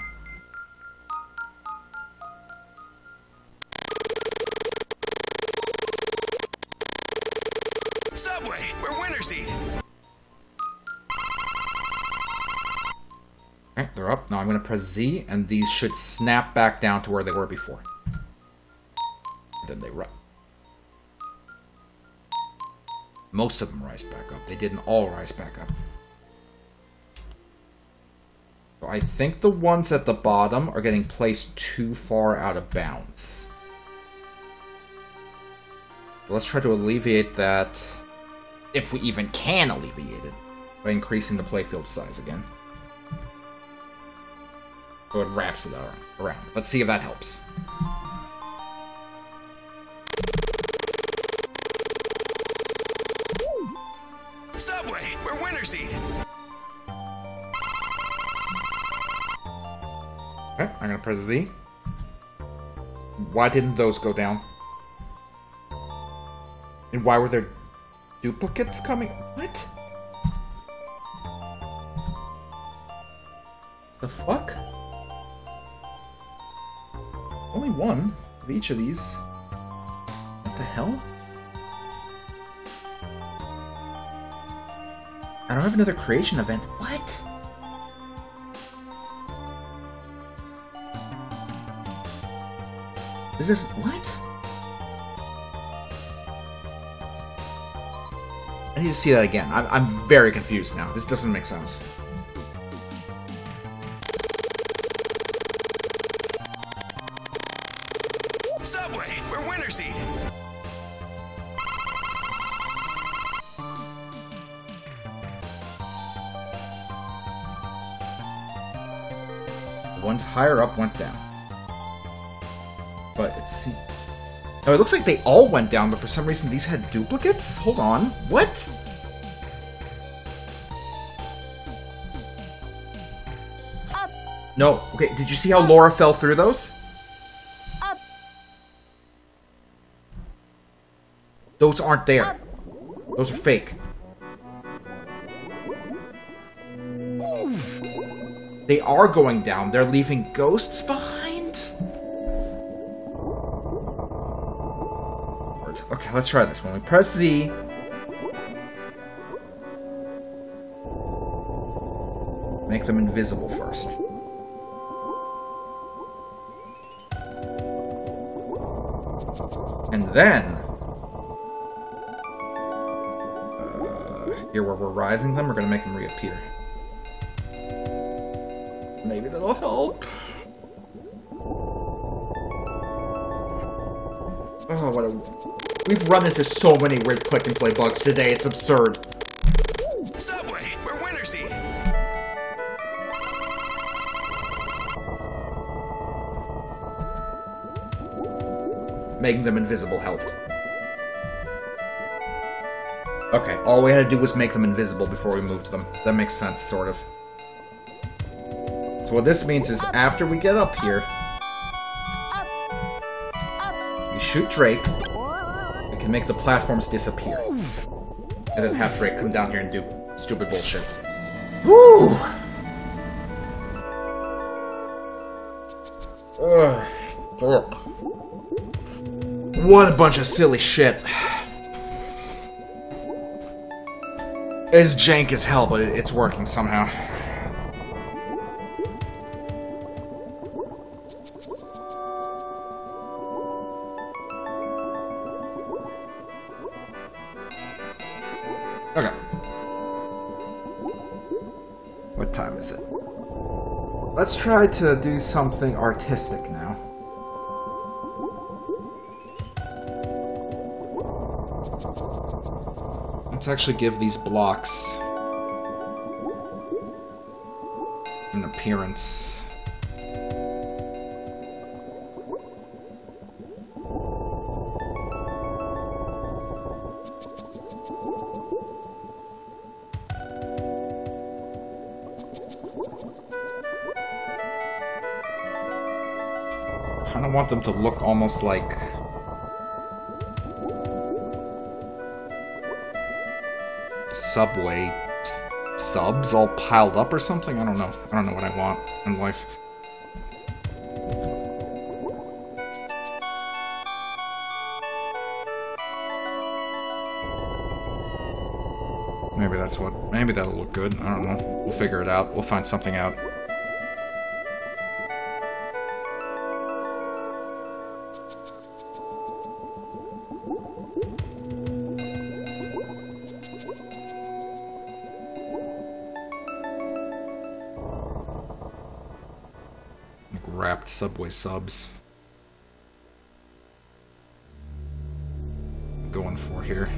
Subway, we're winner seat. Okay, they're up. Now I'm going to press Z, and these should snap back down to where they were before. And then they run. Most of them rise back up. They didn't all rise back up. So I think the ones at the bottom are getting placed too far out of bounds. So let's try to alleviate that, if we even can alleviate it, by increasing the playfield size again. So it wraps it around. Let's see if that helps. Subway, we're winner seat. Okay, I'm gonna press Z. Why didn't those go down? And why were there duplicates coming? What? The fuck? Only one of each of these. What the hell? I don't have another creation event. What? Is this... what? I need to see that again. I'm very confused now. This doesn't make sense. Subway, we're winner seat. The ones higher up went down. But it's... oh, it looks like they all went down, but for some reason these had duplicates? Hold on. What? Up. No. Okay, did you see how Laura fell through those? Up. Those aren't there. Those are fake. They are going down. They're leaving ghosts behind? Okay, let's try this. When we press Z... make them invisible first. And then... here where we're rising them, we're going to make them reappear. Maybe that'll help. Oh, what a... We've run into so many weird click and play bugs today, it's absurd. Subway, we're winner seat. Making them invisible helped. Okay, all we had to do was make them invisible before we moved them. That makes sense, sort of. So what this means is, after we get up here, we shoot Drake, we can make the platforms disappear. And then have Drake come down here and do stupid bullshit. Woo! Ugh. What a bunch of silly shit. It's jank as hell, but it's working somehow. Okay. What time is it? Let's try to do something artistic now. Let's actually give these blocks an appearance. Kind of want them to look almost like Subway subs all piled up or something? I don't know. I don't know what I want in life. Maybe that's what... Maybe that'll look good. I don't know. We'll figure it out. We'll find something out. Wrapped Subway subs. Going for here.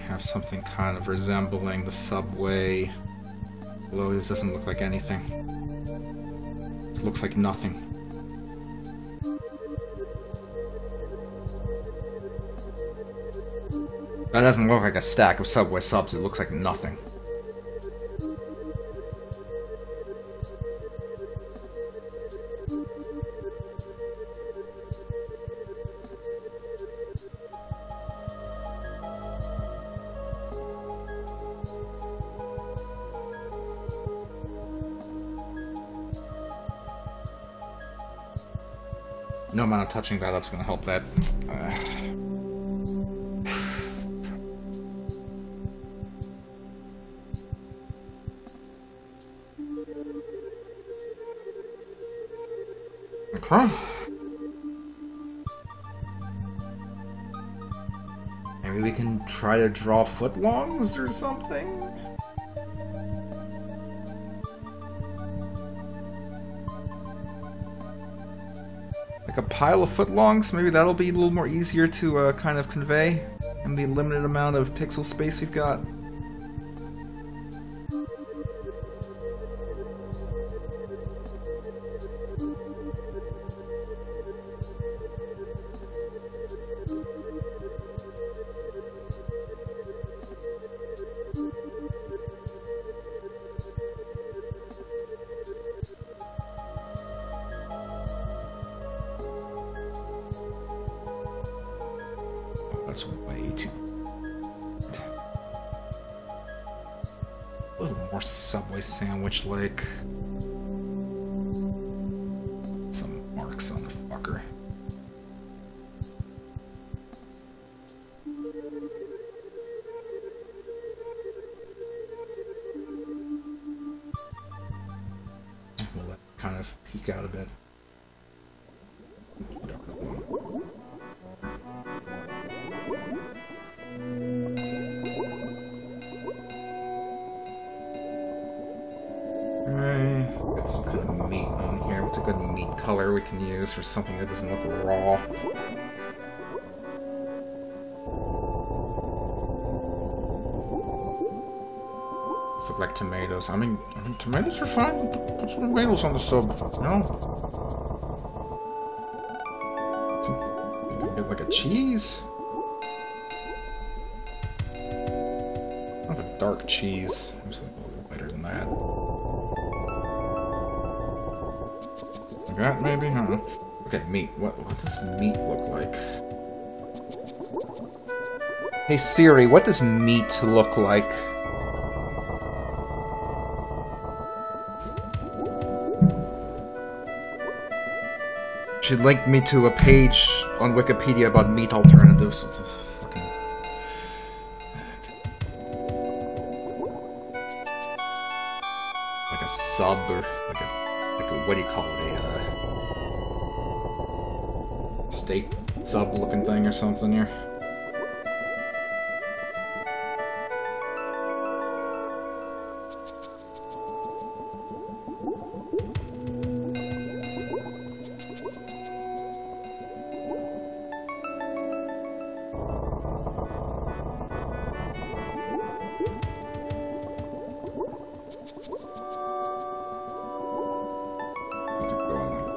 Have something kind of resembling the Subway. Although this doesn't look like anything. This looks like nothing. That doesn't look like a stack of Subway subs, it looks like nothing. No amount of touching that up's gonna help that. Okay. Maybe we can try to draw footlongs or something? Like like a pile of footlongs. Maybe that'll be a little more easier to kind of convey in the limited amount of pixel space we've got. That's way too... a little more Subway sandwich-like. Some marks on the fucker. We'll let it kind of peek out a bit. Got some kind of meat on here. What's a good meat color we can use for something that doesn't look raw? These look like tomatoes. I mean tomatoes are fine. Put some tomatoes on the sub, you know? Get like a cheese. Kind of a dark cheese. There's a little lighter than that. Like that, maybe? I don't know. Okay, meat. What does meat look like? Hey Siri, what does meat look like? She'd link me to a page on Wikipedia about meat alternatives. What the fucking... Like a sub or like a what do you call it? A steak sub looking thing or something here.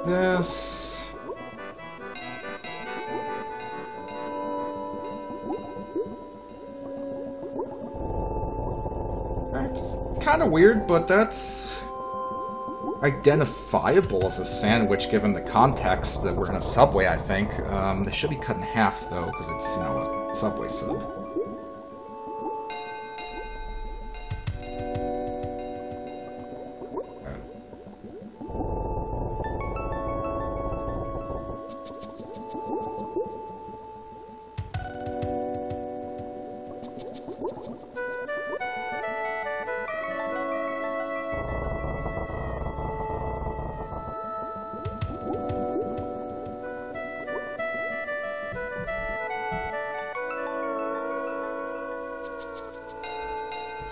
This. That's kind of weird, but that's identifiable as a sandwich given the context that we're in a Subway, I think. They should be cut in half, though, because it's, you know, a Subway sub.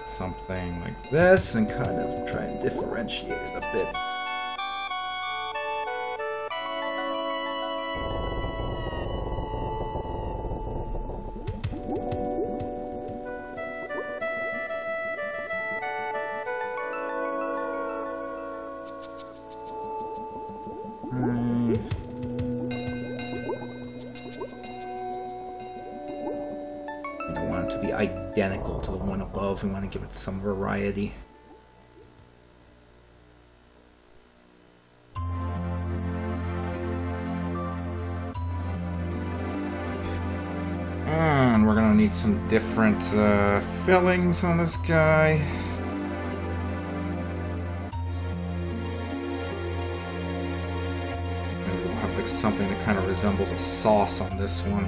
Something like this and kind of try and differentiate it a bit. Identical to the one above. We want to give it some variety. And we're gonna need some different fillings on this guy. Maybe we'll have like something that kind of resembles a sauce on this one.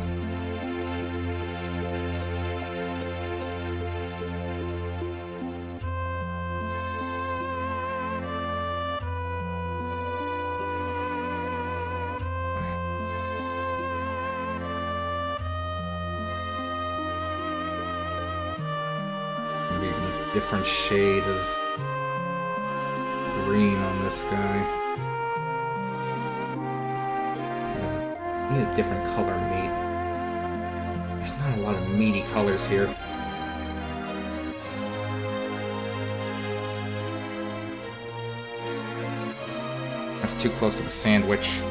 Different shade of green on this guy. need a different color meat. There's not a lot of meaty colors here. That's too close to the sandwich.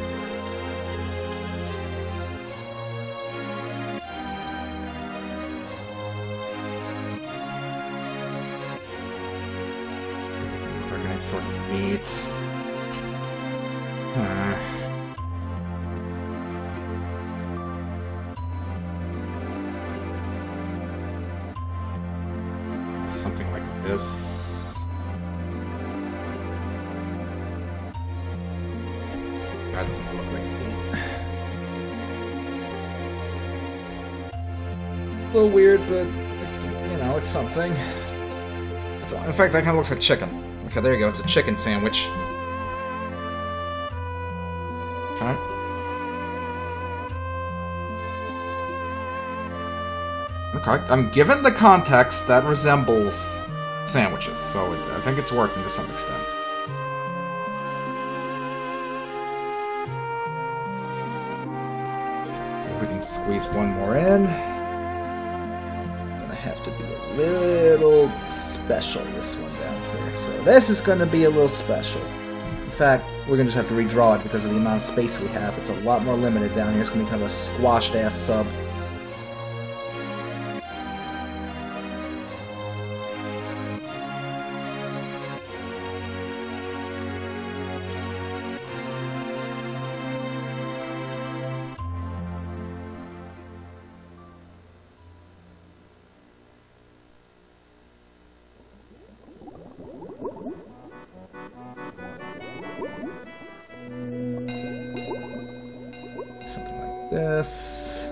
Any sort of meat. Something like this. That doesn't look like meat. A little weird, but you know, it's something. In fact, that kind of looks like chicken. Okay, there you go. It's a chicken sandwich. Okay. Okay, I'm given the context that resembles sandwiches, so I think it's working to some extent. See if we can squeeze one more in. Gonna have to be a little special, this one down here. So this is gonna be a little special. In fact, we're gonna just have to redraw it because of the amount of space we have. It's a lot more limited down here. It's gonna be kind of a squashed ass sub. Something like this.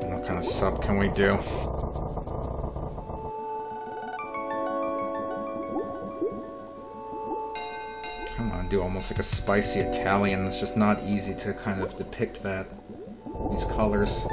What kind of sub can we do? I want to do almost like a spicy Italian. It's just not easy to kind of depict that. These colors.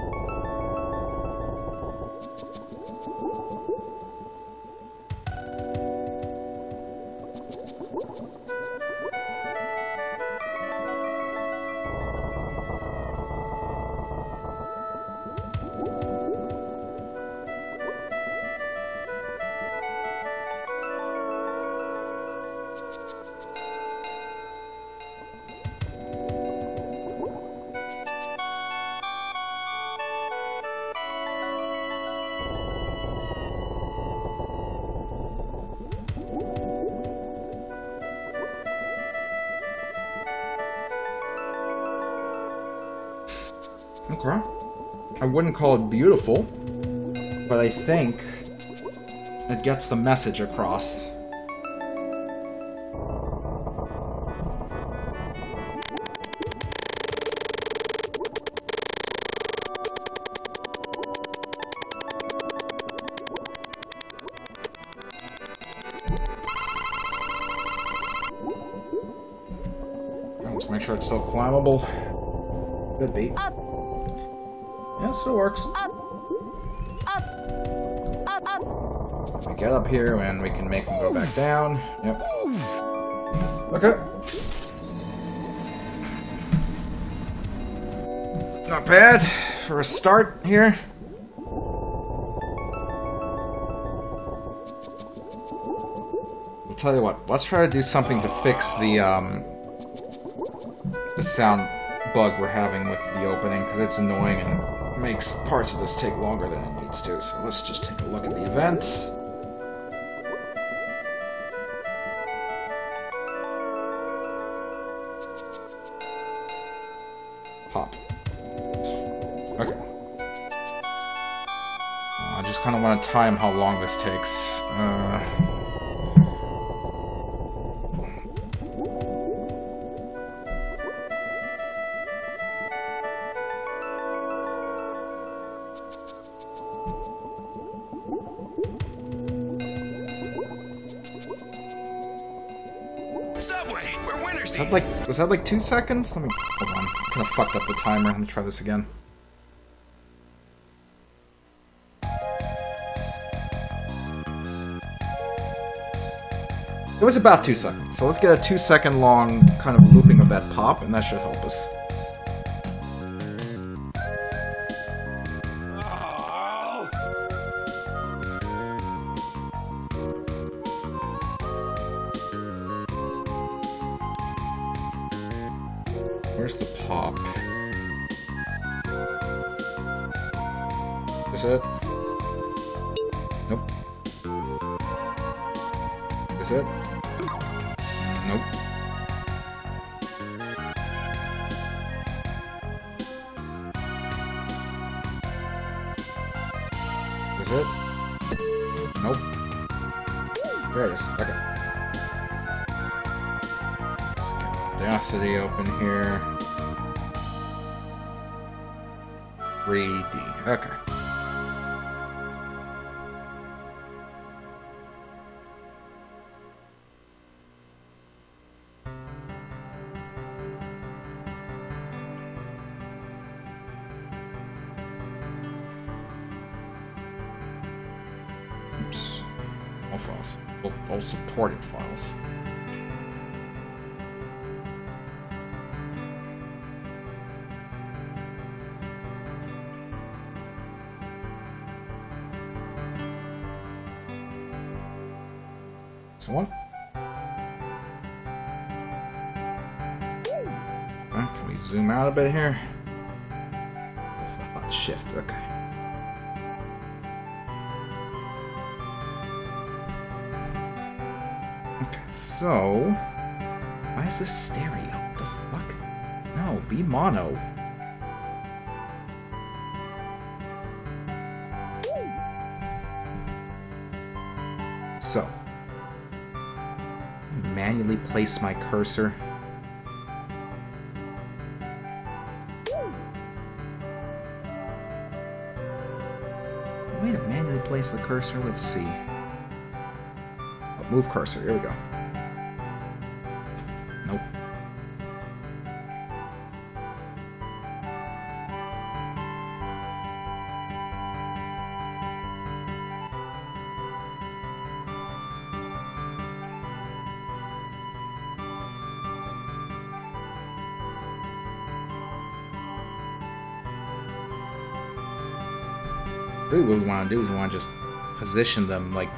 Okay. I wouldn't call it beautiful, but I think it gets the message across. Let's make sure it's still climbable. Good beat. Yeah, it still works. We get up here and we can make them go back down. Yep. Okay. Not bad for a start here. I'll tell you what, let's try to do something to fix the sound bug we're having with the opening, because it's annoying and makes parts of this take longer than it needs to. So let's just take a look at the event. Pop. Okay. I just kind of want to time how long this takes. Subway, we're winners. Was that like 2 seconds? Let me hold on. I kind of fucked up the timer. Let me try this again. It was about 2 seconds. So let's get a 2-second long kind of looping of that pop, and that should help us. Where's the pop? Is it? Nope. Is it? Nope. Is it? Nope. There it is. Okay. Let's get Audacity open here. 3D. Okay. Oops. All files. All supported files. One. Can we zoom out a bit here? That's the hot shift, okay. Okay, so... why is this stereo? What the fuck? No, be mono. So... manually place my cursor. Way to manually place the cursor. Let's see. Oh, move cursor. Here we go. Nope. Really, what we want to do is we want to just position them like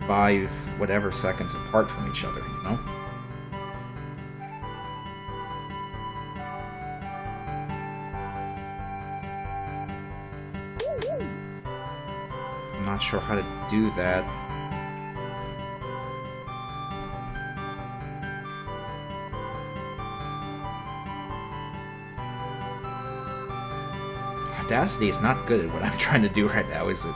5 whatever seconds apart from each other, you know? I'm not sure how to do that. Audacity is not good at what I'm trying to do right now, is it?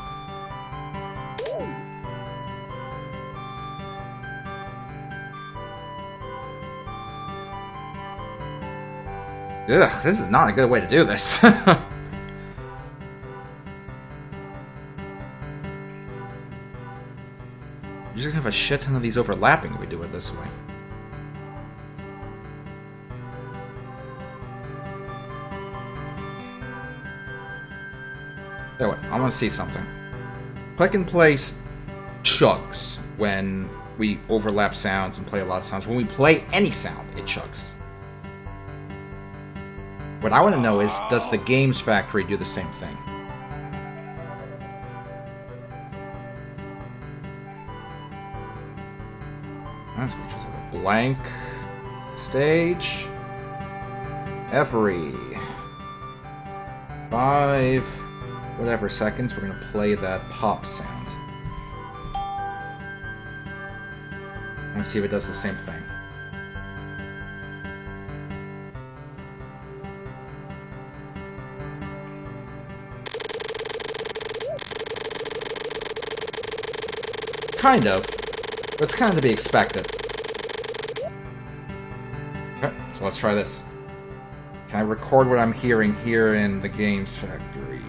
Ugh, this is not a good way to do this. You're just gonna have a shit ton of these overlapping if we do it this way. Anyway, I want to see something. Click and place chugs when we overlap sounds and play a lot of sounds. When we play any sound, it chugs. What I want to know is, does the Games Factory do the same thing? Let's just have a blank stage. Every 5 whatever seconds, we're going to play that pop sound. And see if it does the same thing. Kind of. But it's kind of to be expected. Okay, so let's try this. Can I record what I'm hearing here in the Games Factory?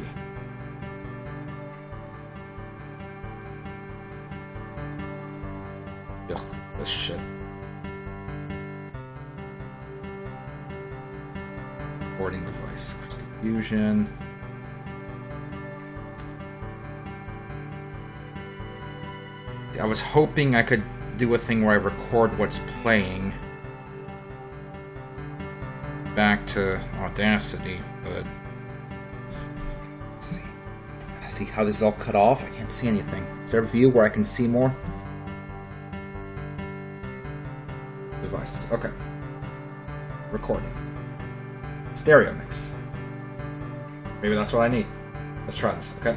Ugh, this shit. Recording device. Confusion. I was hoping I could do a thing where I record what's playing back to Audacity, but let's see how this is all cut off. I can't see anything. Is there a view where I can see more? Devices. Okay. Recording. Stereo mix. Maybe that's what I need. Let's try this, okay?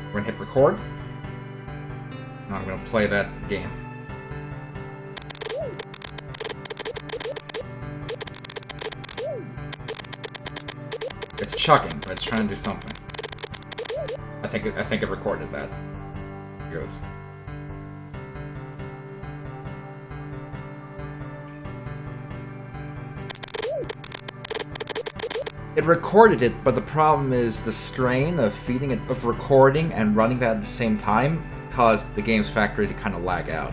We're gonna hit record. Now I'm gonna play that game. It's chugging, but it's trying to do something. I think it recorded that. Here it goes. It recorded it, but the problem is the strain of feeding it, of recording and running that at the same time caused the game's factory to kind of lag out,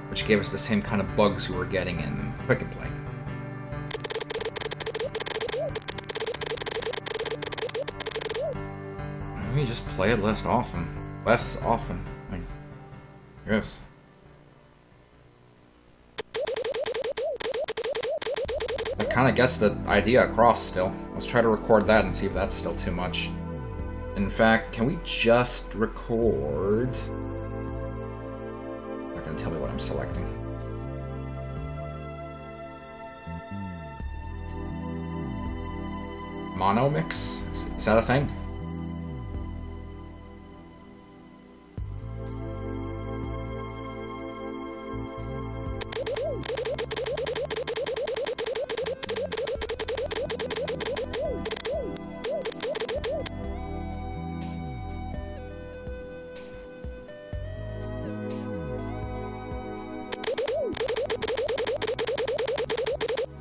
which gave us the same kind of bugs we were getting in Quick and Play. Let me just play it less often. Less often. Yes. I kind of guess the idea across still. Let's try to record that and see if that's still too much. In fact, can we just record? Not gonna tell me what I'm selecting. Mono mix? Is that a thing?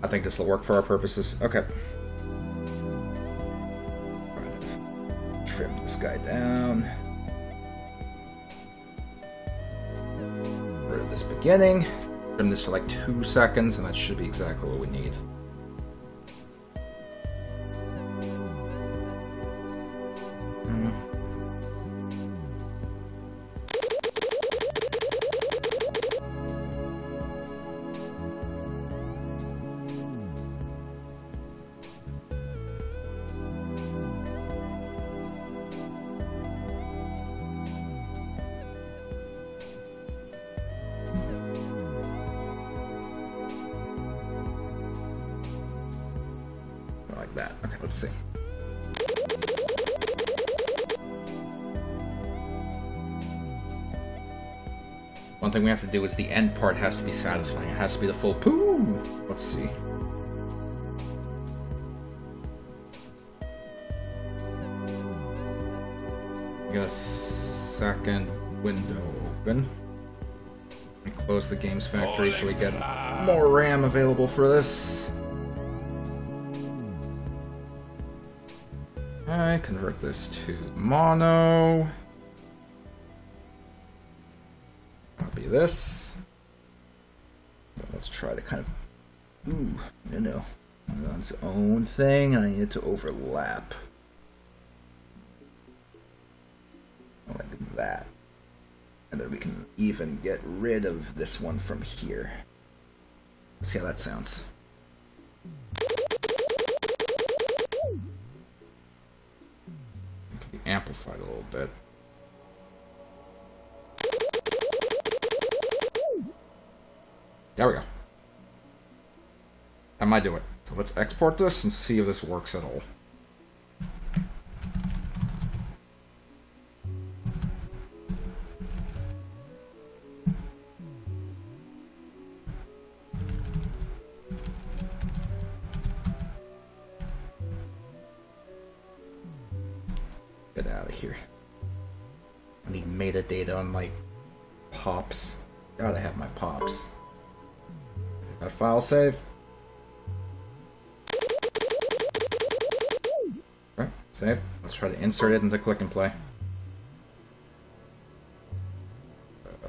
I think this will work for our purposes. Okay. Trim this guy down. Rid of this beginning. Trim this for like 2 seconds, and that should be exactly what we need. Like that. Okay, let's see. One thing we have to do is the end part has to be satisfying. It has to be the full poo. Let's see. We got a second window open. We close the games factory so we get more RAM available for this. I convert this to mono. Copy this. Let's try to kind of, on its own thing, and I need it to overlap. Like that. And then we can even get rid of this one from here. Let's see how that sounds. Amplified a little bit. There we go. That might do it. So let's export this and see if this works at all. Get out of here. I need metadata on my pops. Gotta have my pops. That file save. Okay, save. Let's try to insert it into Click and Play.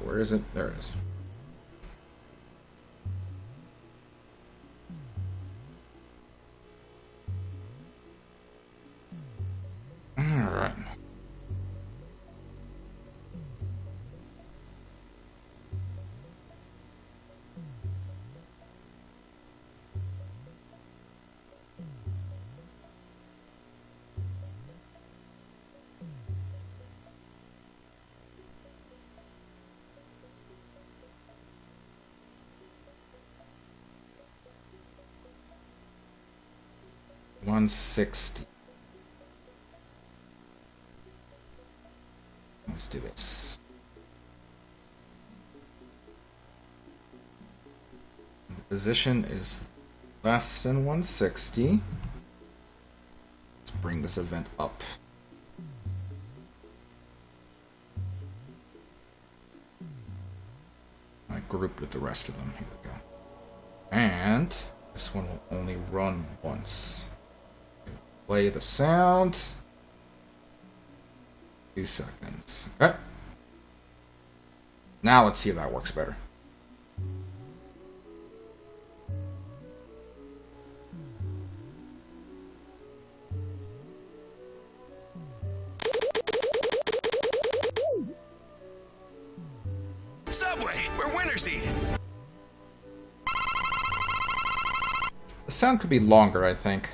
Where is it? There it is. 160. Let's do this. The position is less than 160. Let's bring this event up. I grouped with the rest of them. Here we go. And this one will only run once. Play the sound. 2 seconds. Okay. Now let's see if that works better. Subway, we're winter seat. The sound could be longer, I think.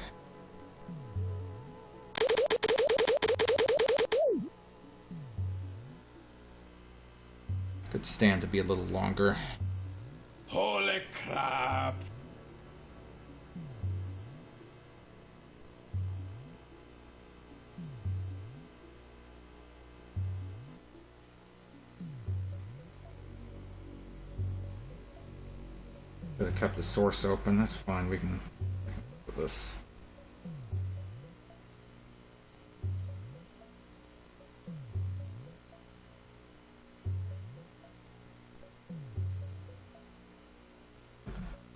Could stand to be a little longer. Holy crap! Could have kept the source open. That's fine. We can put this.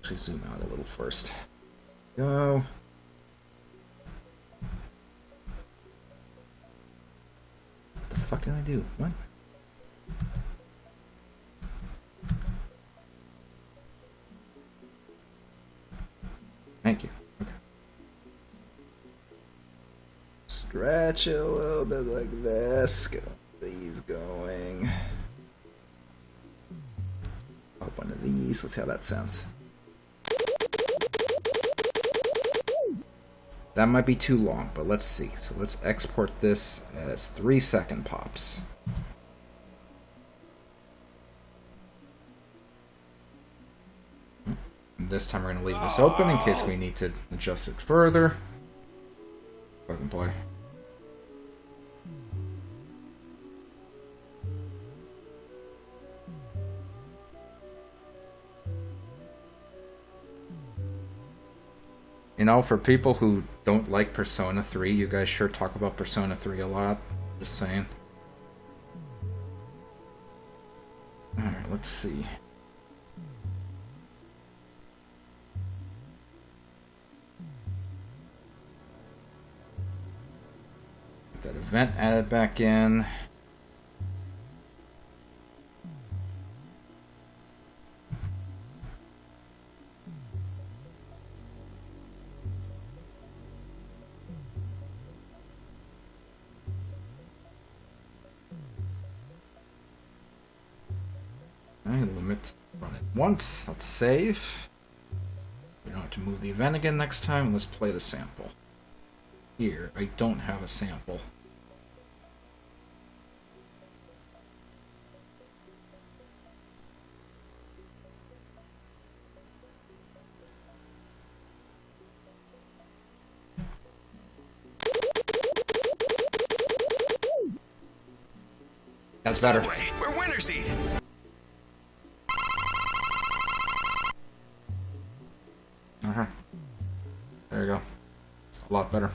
Actually, zoom out a little first. Go. What the fuck did I do? What? Thank you. Okay. Stretch it a little bit like this. Get these going. Up one of these. Let's see how that sounds. That might be too long, but let's see. So let's export this as 3-second pops. And this time we're going to leave this open in case we need to adjust it further. Plug and play. You know, for people who don't like Persona 3, you guys sure talk about Persona 3 a lot. Just saying. Alright, let's see. Get that event added back in. Limit, run it once. Let's save. We don't have to move the event again next time. Let's play the sample. Here, I don't have a sample. That's better. Subway, we're winter seat. There you go. A lot better.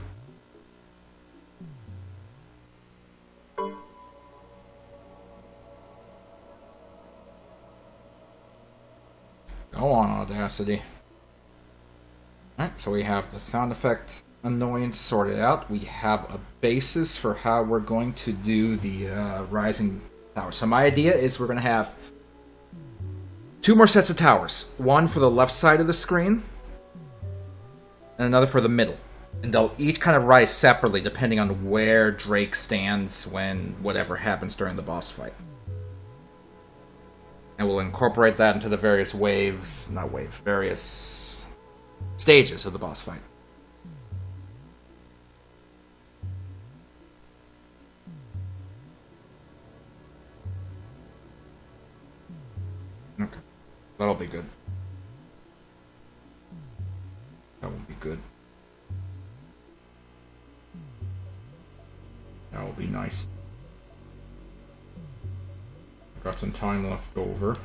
Go on, Audacity. Alright, so we have the sound effect annoyance sorted out. We have a basis for how we're going to do the rising tower. So my idea is we're going to have 2 more sets of towers. One for the left side of the screen, and another for the middle. And they'll each kind of rise separately depending on where Drake stands when whatever happens during the boss fight. And we'll incorporate that into the various various stages of the boss fight. Okay. That'll be good. That won't be good. That'll be nice. Got some time left over.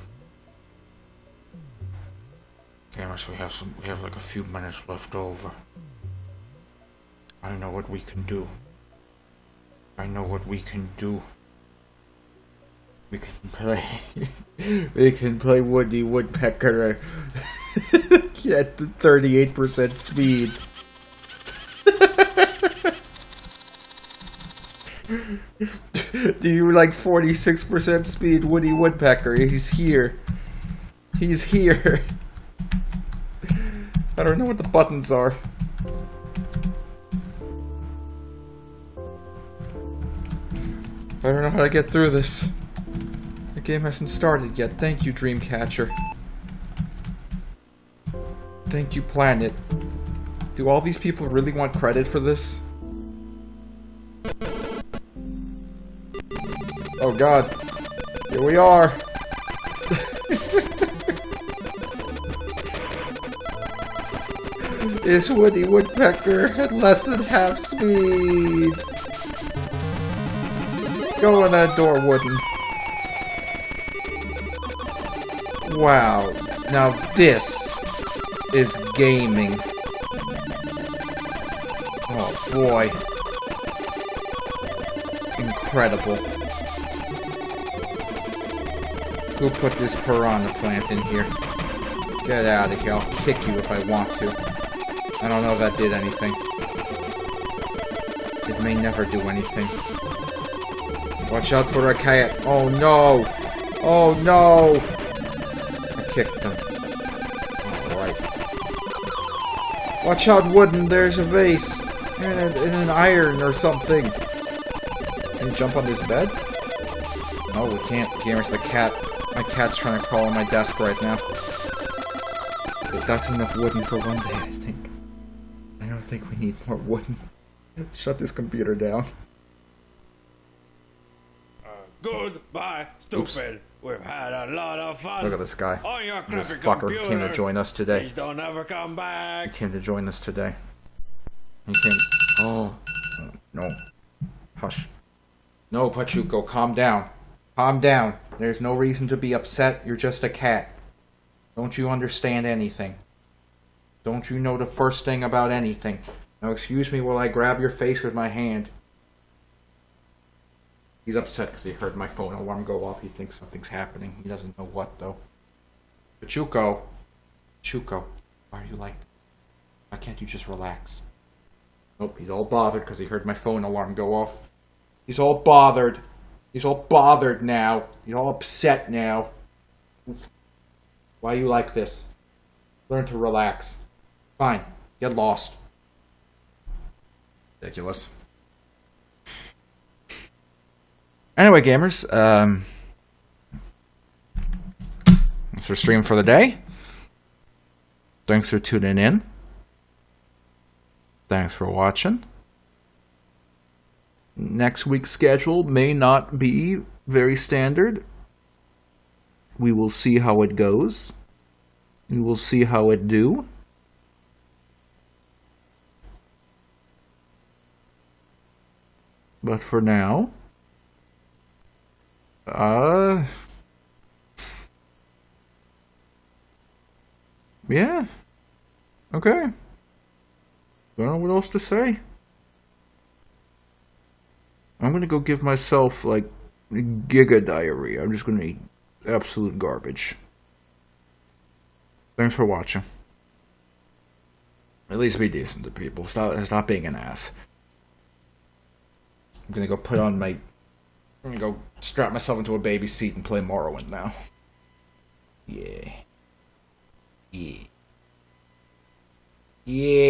Damn, so we have like a few minutes left over. I know what we can do. I know what we can do. We can play. We can play Woody Woodpecker at 38% speed. Do you like 46% speed, Woody Woodpecker? He's here. He's here. I don't know what the buttons are. I don't know how to get through this. The game hasn't started yet. Thank you, Dreamcatcher. Thank you, Planet. Do all these people really want credit for this? Oh god. Here we are. Is Woody Woodpecker at less than half speed? Go in that door, Wooden. Wow. Now this is gaming. Oh boy. Incredible. Who put this piranha plant in here? Get out of here. I'll kick you if I want to. I don't know if that did anything. It may never do anything. Watch out for a cat. Oh no! Oh no! I kicked him. Alright. Watch out, Wooden. There's a vase. And an iron or something. Can you jump on this bed? No, we can't. Gamers, the cat. My cat's trying to crawl on my desk right now. But that's enough wooden for one day, I think. I don't think we need more wooden. Shut this computer down. Goodbye, stupid. Oops. We've had a lot of fun. Look at this guy. On your This crappy fucker computer. came to join us today. Please don't ever come He back. came to join us today. He came. Oh. No. Hush. No, Pachuco, calm down. Calm down. There's no reason to be upset. You're just a cat. Don't you understand anything? Don't you know the first thing about anything? Now excuse me while I grab your face with my hand. He's upset because he heard my phone alarm go off. He thinks something's happening. He doesn't know what, though. Pachuco. Pachuco. Why are you like that? Why can't you just relax? Nope, he's all bothered because he heard my phone alarm go off. He's all bothered. He's all bothered now. He's all upset now. Why are you like this? Learn to relax. Fine. Get lost. Ridiculous. Anyway, gamers, that's our stream for the day. Thanks for tuning in. Thanks for watching. Next week's schedule may not be very standard. We will see how it goes. We will see how it do. But for now, yeah. Okay. Don't know what else to say. I'm gonna go give myself, like, giga diarrhea. I'm just gonna eat absolute garbage. Thanks for watching. At least be decent to people. Stop being an ass. I'm gonna go put on my... I'm gonna go strap myself into a baby seat and play Morrowind now. Yeah. Yeah. Yeah.